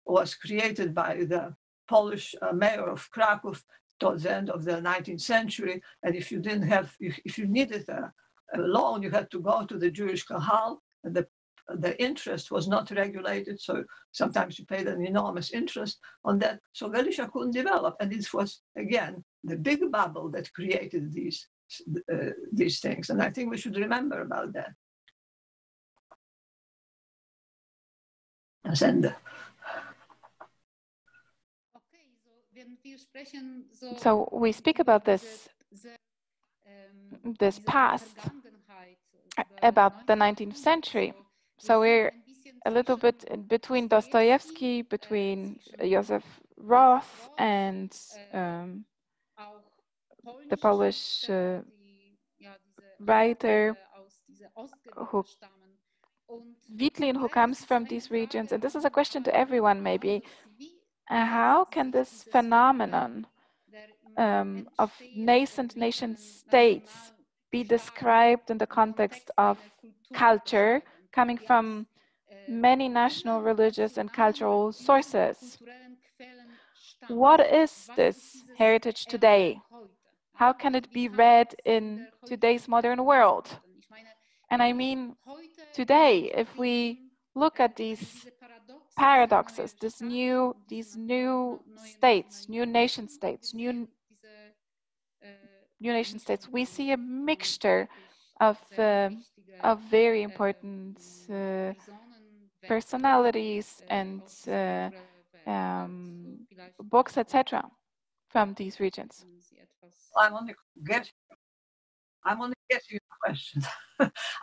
D: was created by the Polish mayor of Krakow towards the end of the 19th century. And if you didn't have, if you needed a loan, you had to go to the Jewish Kahal, and the interest was not regulated, so sometimes you paid an enormous interest on that. So Galicia couldn't develop, and this was, again, the big bubble that created these these things. And I think we should remember about that. And
C: so we speak about this past, about the 19th century. So we're a little bit in between Dostoevsky, between Joseph Roth and the Polish writer Witlin, who comes from these regions. And this is a question to everyone, maybe. How can this phenomenon of nascent nation states be described in the context of culture coming from many national, religious, and cultural sources? What is this heritage today? How can it be read in today's modern world? And I mean, today, if we look at these paradoxes, these new states, new nation states, new nation states, we see a mixture of very important personalities and books, etc., from these regions.
D: I'm only guessing the question.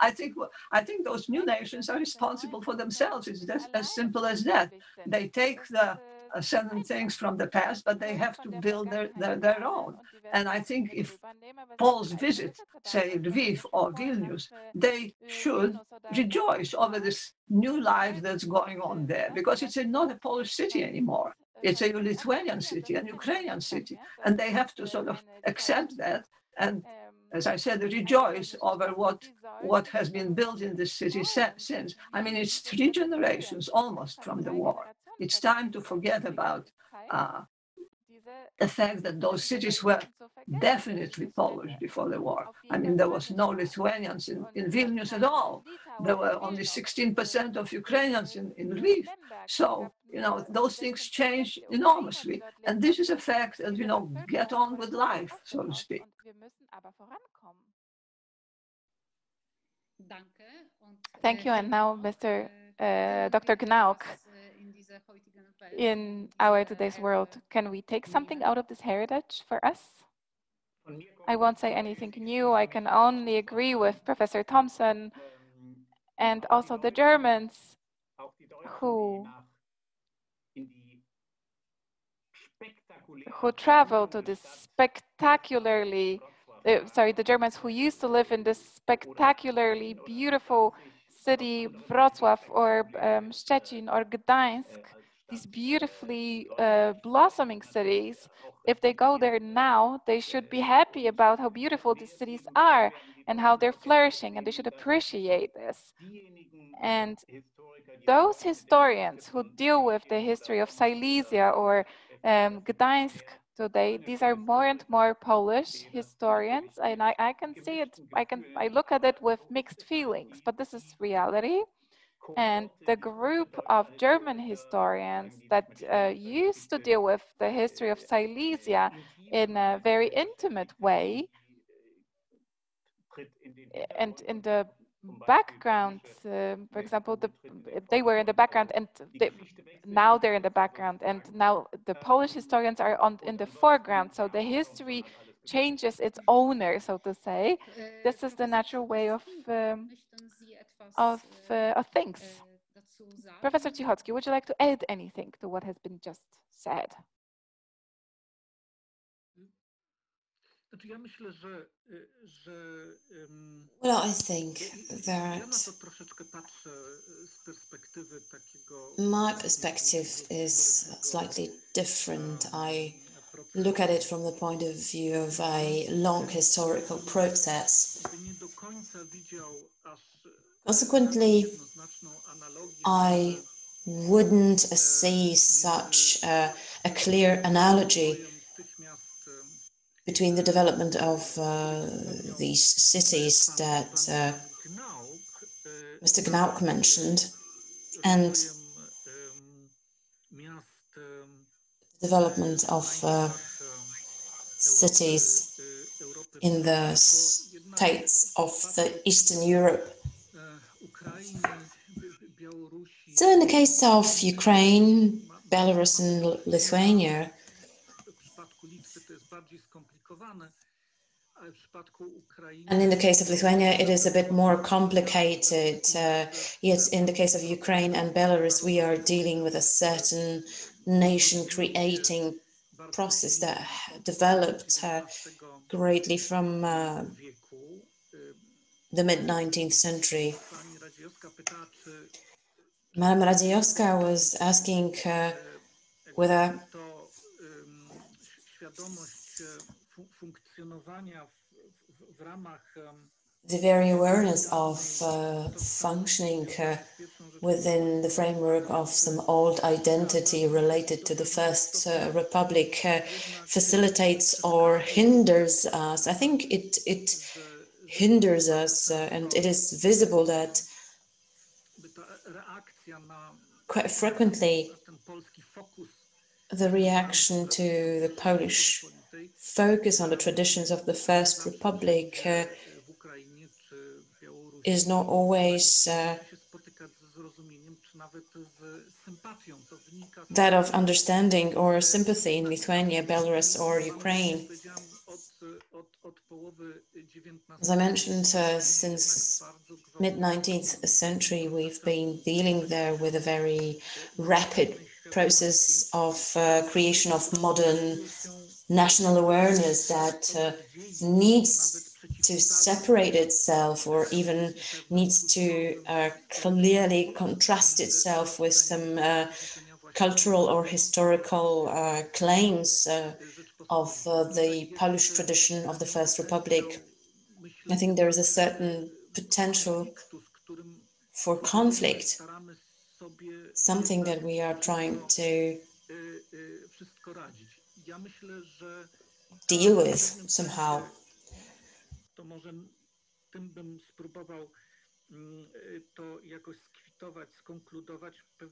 D: I think those new nations are responsible for themselves. It's as simple as that. They take the certain things from the past, but they have to build their own. And I think if Poles visit, say, Lviv or Vilnius, they should rejoice over this new life that's going on there, because it's not a Polish city anymore. It's a Lithuanian city, a Ukrainian city, and they have to sort of accept that and, as I said, rejoice over what has been built in this city since. I mean, it's 3 generations almost from the war. It's time to forget about the fact that those cities were definitely Polish before the war. I mean, there was no Lithuanians in Vilnius at all. There were only 16% of Ukrainians in Lviv. So, you know, those things change enormously. And this is a fact, and, you know, get on with life, so to speak.
C: Thank you. And now, Dr. Gnauck, in our today's world, can we take something out of this heritage for us? I won't say anything new. I can only agree with Professor Thompson and also the Germans who traveled to this spectacularly, the Germans who used to live in this spectacularly beautiful city, Wrocław or Szczecin or Gdańsk, these beautifully blossoming cities. If they go there now, they should be happy about how beautiful these cities are and how they're flourishing, and they should appreciate this. And those historians who deal with the history of Silesia or Gdańsk today, these are more and more Polish historians, and I can see it, I look at it with mixed feelings, but this is reality. And the group of German historians that used to deal with the history of Silesia in a very intimate way, and in the background, for example, they were in the background, and now they're in the background, and now the Polish historians are in the foreground. So the history changes its owner, so to say. This is the natural way of things. Professor Cichocki, would you like to add anything to what has been just said?
B: Well, I think that my perspective is slightly different. I look at it from the point of view of a long historical process. Consequently, I wouldn't see such a clear analogy between the development of these cities that Mr. Gnauck mentioned and the development of cities in the states of the Eastern Europe. So in the case of Ukraine, Belarus and Lithuania, and in the case of Lithuania, it is a bit more complicated. Yet in the case of Ukraine and Belarus, we are dealing with a certain nation-creating process that developed greatly from the mid-19th century. Madam Radziejowska was asking whether the very awareness of functioning within the framework of some old identity related to the First Republic facilitates or hinders us. I think it hinders us, and it is visible that quite frequently the reaction to the Polish focus on the traditions of the First Republic is not always that of understanding or sympathy in Lithuania, Belarus, or Ukraine. As I mentioned, since mid-19th century, we've been dealing there with a very rapid process of creation of modern national awareness that needs to separate itself, or even needs to clearly contrast itself with some cultural or historical claims of the Polish tradition of the First Republic. I think there is a certain potential for conflict, something that we are trying to deal with somehow.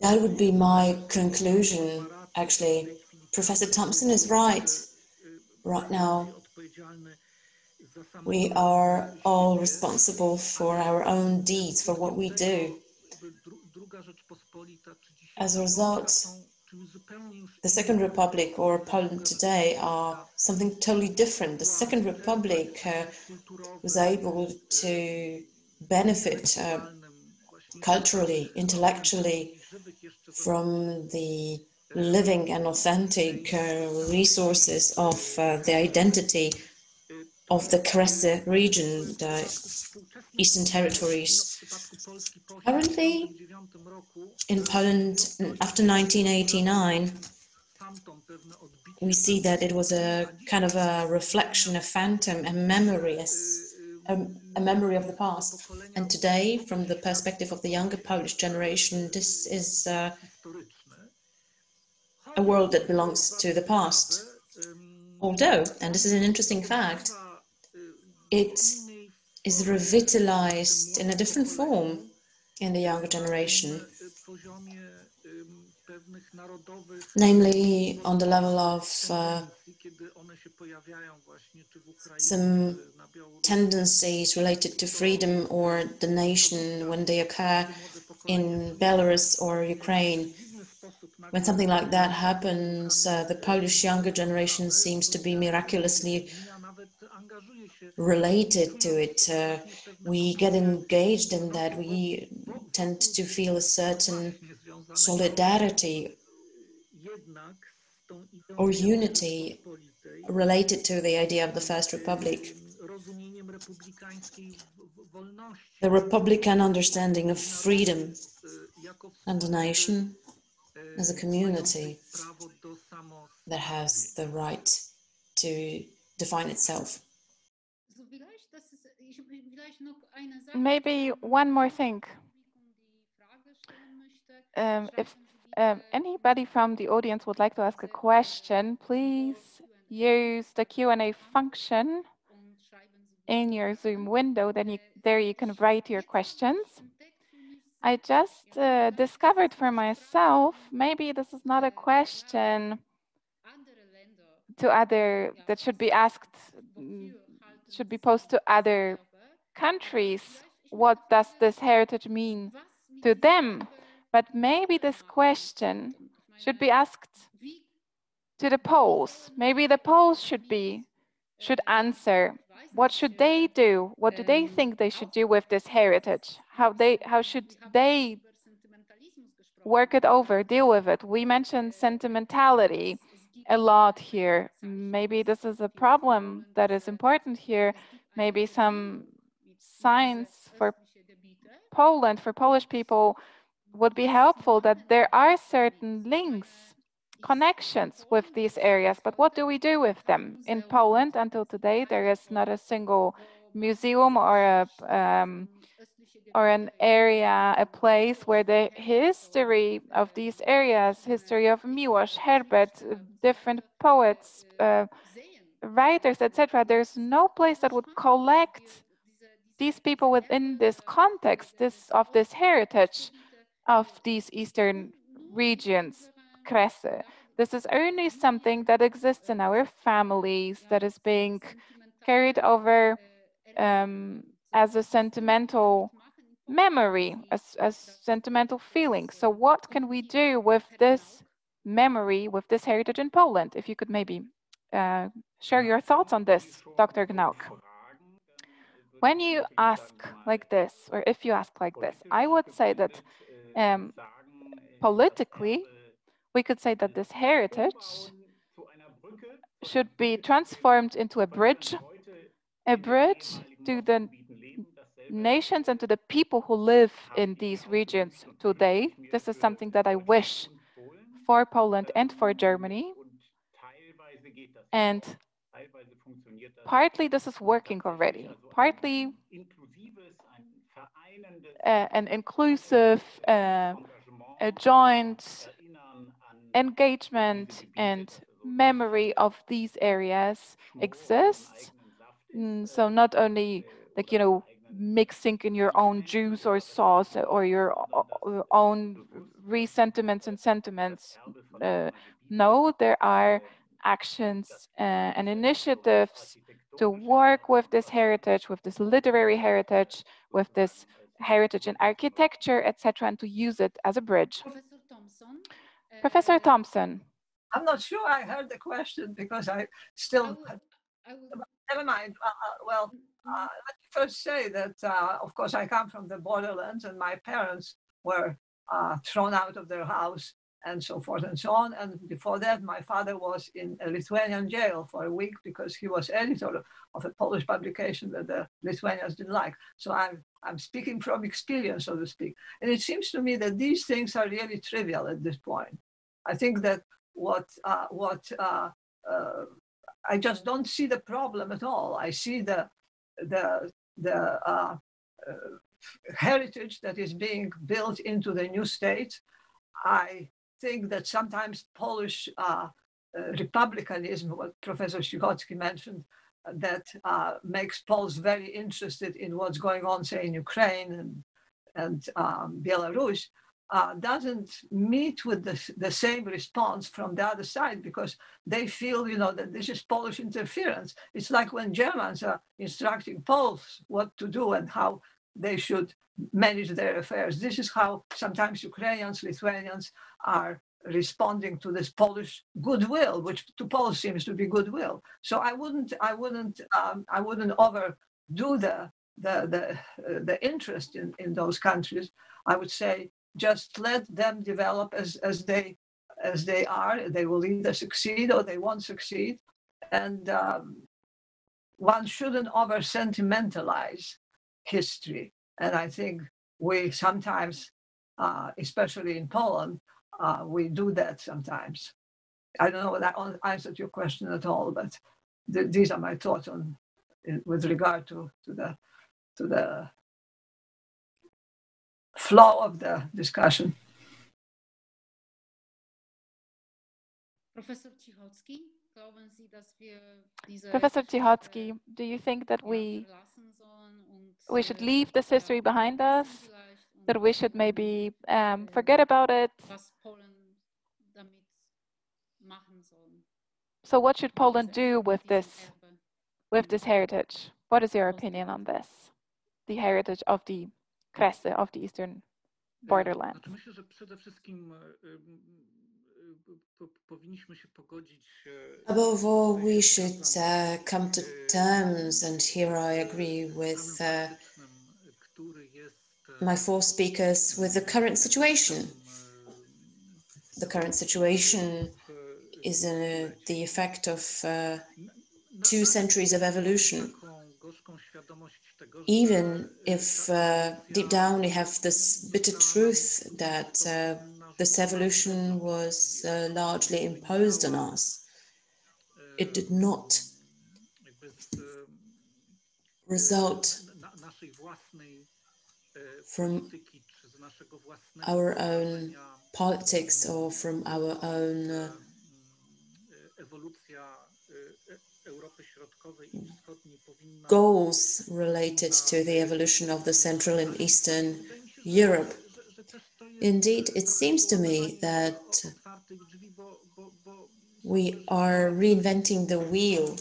B: That would be my conclusion, actually. Professor Thompson is right. Right now, we are all responsible for our own deeds, for what we do. As a result, the Second Republic or Poland today are something totally different. The Second Republic was able to benefit culturally, intellectually from the living and authentic resources of the identity of the Kresy region, the Eastern territories. Currently, in Poland, after 1989, we see that it was a kind of a reflection, a phantom, a memory, a memory of the past. And today, from the perspective of the younger Polish generation, this is a world that belongs to the past. Although, and this is an interesting fact, it is revitalized in a different form in the younger generation, namely on the level of some tendencies related to freedom or the nation when they occur in Belarus or Ukraine. When something like that happens, the Polish younger generation seems to be miraculously related to it. We get engaged in that. We tend to feel a certain solidarity or unity related to the idea of the First Republic. The Republican understanding of freedom and a nation as a community that has the right to define itself.
C: Maybe one more thing. If anybody from the audience would like to ask a question, please use the Q&A function in your Zoom window. Then there you can write your questions. I just discovered for myself, maybe this is not a question that should be asked should be posed to other countries. What does this heritage mean to them? But maybe this question should be asked to the Poles. Maybe the Poles should answer. What should they do? What do they think they should do with this heritage? How should they work it over, deal with it? We mentioned sentimentality a lot here. Maybe this is a problem that is important here. Maybe some signs for Poland, for Polish people, would be helpful, that there are certain links, connections with these areas, but what do we do with them? In Poland, until today, there is not a single museum or an area, a place where the history of these areas, history of Miłosz, Herbert, different poets, writers, etc. There's no place that would collect these people within this context, of this heritage of these Eastern regions, Kresy. This is only something that exists in our families, that is being carried over as a sentimental memory, as sentimental feeling. So what can we do with this memory, with this heritage in Poland? If you could maybe share your thoughts on this, Dr. Gnauck. When you ask like this, or if you ask like this, I would say that politically, we could say that this heritage should be transformed into a bridge to the nations and to the people who live in these regions today. This is something that I wish for Poland and for Germany. And partly this is working already, partly an inclusive, a joint engagement and memory of these areas exists. So not only like, you know, mixing in your own juice or sauce or your own resentiments and sentiments. No, there are actions and initiatives to work with this heritage, with this literary heritage, with this heritage in architecture, etc., and to use it as a bridge. Professor Thompson.
D: I'm not sure I heard the question because I still... Never mind. Let me first say that, of course, I come from the Borderlands, and my parents were thrown out of their house and so forth and so on. And before that, my father was in a Lithuanian jail for a week because he was editor of a Polish publication that the Lithuanians didn't like. So I'm speaking from experience, so to speak. And it seems to me that these things are really trivial at this point. I think that I just don't see the problem at all. I see the heritage that is being built into the new state. I think that sometimes Polish republicanism, what Professor Cichocki mentioned, that makes Poles very interested in what's going on, say, in Ukraine and Belarus, doesn't meet with the same response from the other side, because they feel, you know, that this is Polish interference. It's like when Germans are instructing Poles what to do and how they should manage their affairs. This is how sometimes Ukrainians, Lithuanians are responding to this Polish goodwill, which to Poles seems to be goodwill. So I wouldn't overdo the interest in those countries. I would say just let them develop as they are. They will either succeed or they won't succeed, and one shouldn't over sentimentalize history. And I think we sometimes, especially in Poland, we do that sometimes. I don't know whether that answered your question at all, but these are my thoughts with regard to the flow of the discussion.
C: Professor Cichocki, do you think that we should leave this history behind us, that we should maybe forget about it? So what should Poland do with this heritage? What is your opinion on this? The heritage of the Kresy, of the Eastern Borderlands.
B: Above all, we should come to terms, and here I agree with my four speakers, with the current situation. The current situation is the effect of 2 centuries of evolution. Even if deep down we have this bitter truth that this evolution was largely imposed on us, it did not result from our own politics or from our own goals related to the evolution of the Central and Eastern Europe. Indeed, it seems to me that we are reinventing the wheel.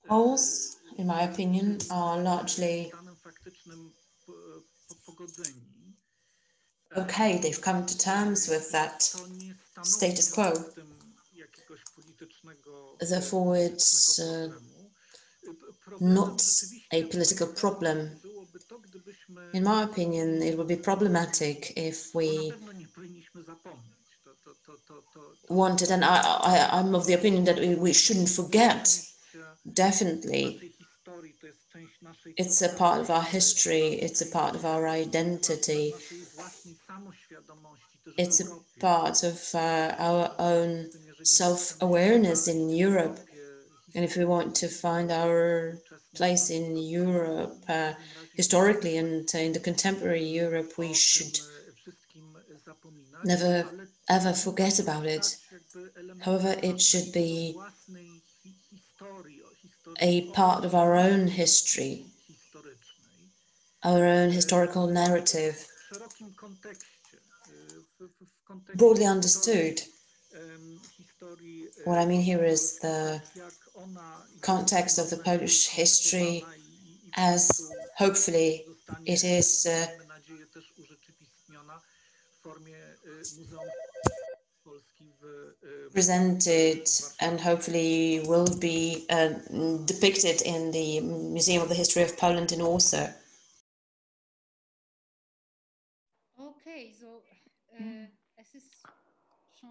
B: Poles, in my opinion, are largely okay. They've come to terms with that status quo. Therefore, it's not a political problem. In my opinion, it would be problematic if we wanted, and I'm of the opinion that we shouldn't forget, definitely. It's a part of our history, it's a part of our identity, it's a part of our own self-awareness in Europe. And if we want to find our place in Europe historically and in the contemporary Europe, we should never ever forget about it. However, it should be a part of our own history, our own historical narrative. Broadly understood, what I mean here is the context of the Polish history as hopefully it is presented and hopefully will be depicted in the Museum of the History of Poland in Warsaw.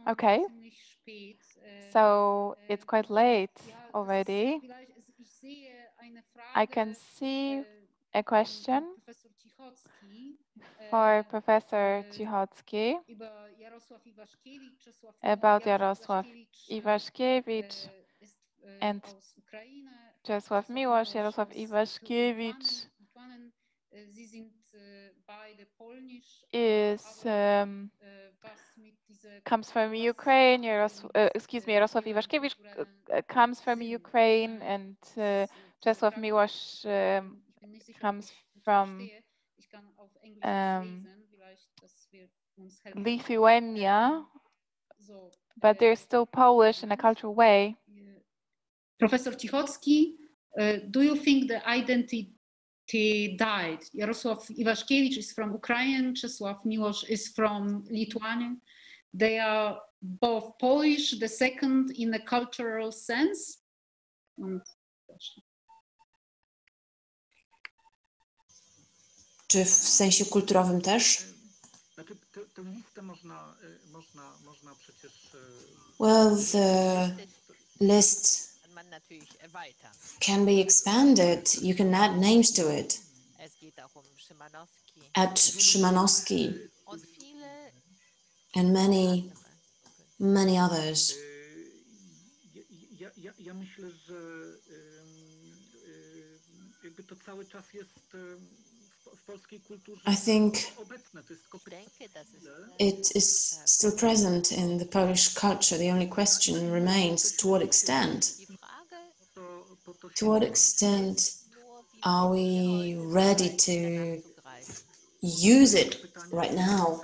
C: Okay, so it's quite late already. I can see a question for Professor Cichocki about Jarosław Iwaszkiewicz and Czesław Miłosz. Jarosław Iwaszkiewicz is comes from Ukraine. Jarosław Iwaszkiewicz comes from Ukraine, and Czesław Miłosz comes from Lithuania, but they're still Polish in a cultural way.
E: Professor Cichocki, do you think the identity died? Jarosław Iwaszkiewicz is from Ukraine, Czesław Miłosz is from Lithuania. They are both Polish, the second in a cultural sense.
B: Czy w sensie kulturowym też? Well, the list can be expanded. You can add names to it. Add Szymanowski and many others. I think it is still present in the Polish culture. The only question remains, to what extent? To what extent are we ready to use it right now?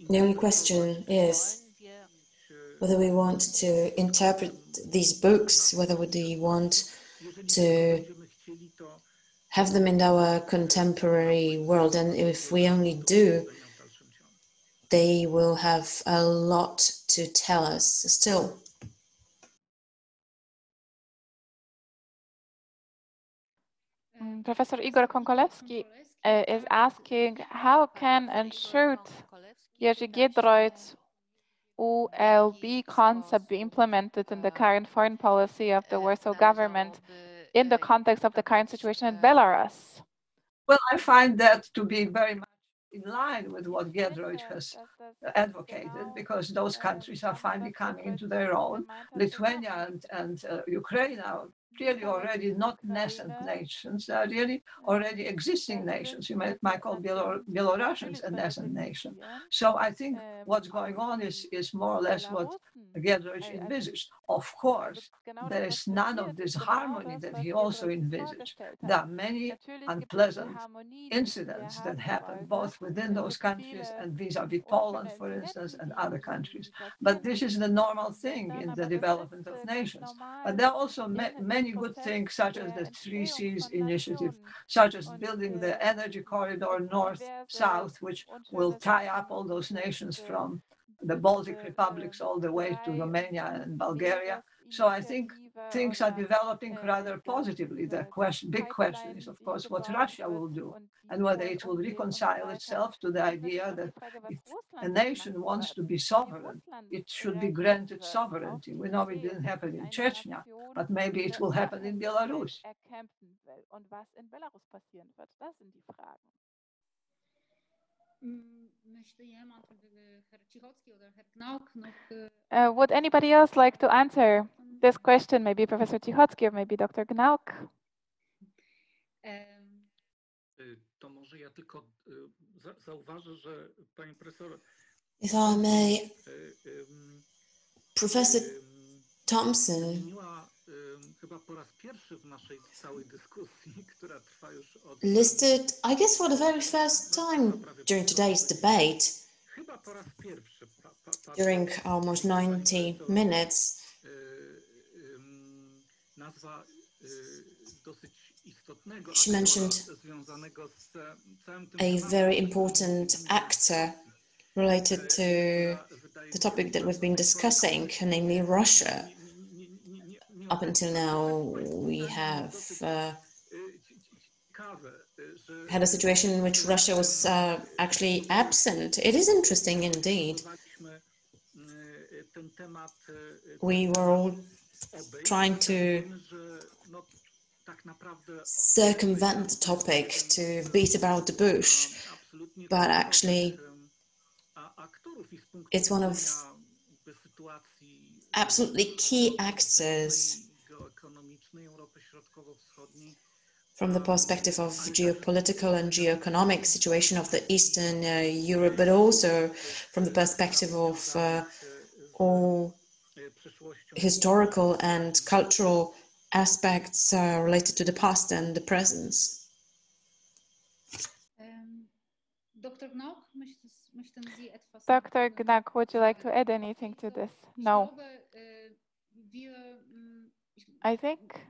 B: The only question is, whether we want to interpret these books, whether we want to have them in our contemporary world, and if we only do, they will have a lot to tell us still.
C: Professor Igor Konkolewski is asking, how can and should Jerzy Giedroyc's ULB concept be implemented in the current foreign policy of the Warsaw government in the context of the current situation in Belarus?
D: Well, I find that to be very much in line with what Giedroyc has advocated, because those countries are finally coming into their own. Lithuania and Ukraine are really already not nascent nations. They are really already existing nations. You might call Belarusians a nascent nation. So I think what's going on is more or less what Giedroyc envisaged. Of course, there is none of this harmony that he also envisaged. There are many unpleasant incidents that happen both within those countries and vis-a-vis Poland, for instance, and other countries. But this is the normal thing in the development of nations. But there are also many good things, such as the Three Seas initiative, such as building the energy corridor north-south, which will tie up all those nations from the Baltic republics all the way to Romania and Bulgaria. So I think things are developing rather positively. The big question is, of course, what Russia will do and whether it will reconcile itself to the idea that if a nation wants to be sovereign, it should be granted sovereignty. We know it didn't happen in Chechnya, but maybe it will happen in Belarus.
C: Would anybody else like to answer this question? Maybe Professor Cichocki or maybe Dr. Gnauck?
B: If I may, Professor Thompson listed, I guess for the very first time during today's debate, during almost 90 minutes, she mentioned a very important actor related to the topic that we've been discussing, namely Russia. Up until now, we have had a situation in which Russia was actually absent. It is interesting indeed. We were all trying to circumvent the topic, to beat about the bush, but actually it's one of absolutely key actors from the perspective of geopolitical and geoeconomic situation of the Eastern Europe, but also from the perspective of all historical and cultural aspects related to the past and the present.
C: Dr. Gnauck, would you like to add anything to this? No. I think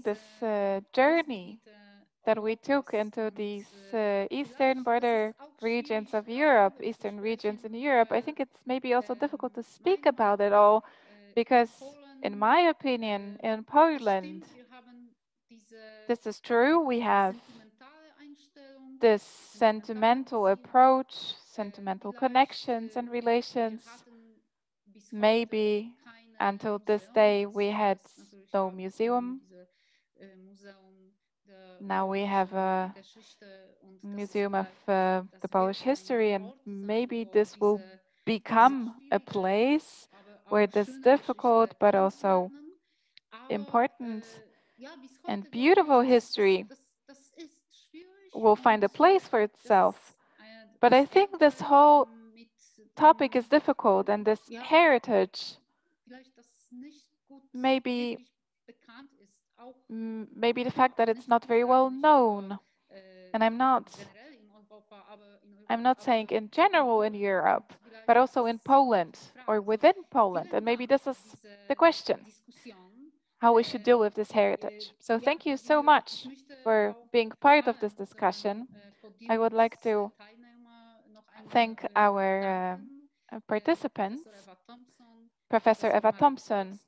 C: this journey that we took into these eastern border regions of Europe, eastern regions in Europe, I think it's maybe also difficult to speak about it all, because in my opinion, in Poland, this is true, we have this sentimental approach, sentimental connections and relations. Maybe until this day we had no museum. Now we have a museum of the Polish history, and maybe this will become a place where this difficult but also important and beautiful history will find a place for itself. But I think this whole topic is difficult, and this heritage maybe the fact that it's not very well known. And I'm not I'm not saying in general in Europe, but also in Poland or within Poland. And maybe this is the question, how we should deal with this heritage. So thank you so much for being part of this discussion. I would like to thank our participants, Professor Eva Thompson,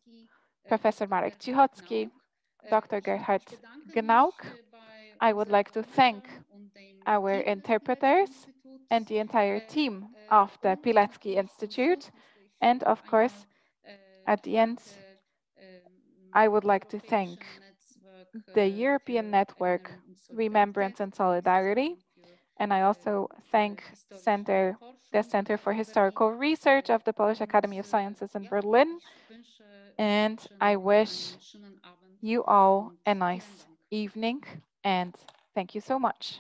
C: Professor Marek Cichocki, Dr. Gerhard Gnauck. I would like to thank our interpreters and the entire team of the Pilecki-Institut. And of course, at the end, I would like to thank the European Network Remembrance and Solidarity. And I also thank the Center for Historical Research of the Polish Academy of Sciences in Berlin. And I wish you all a nice evening and thank you so much.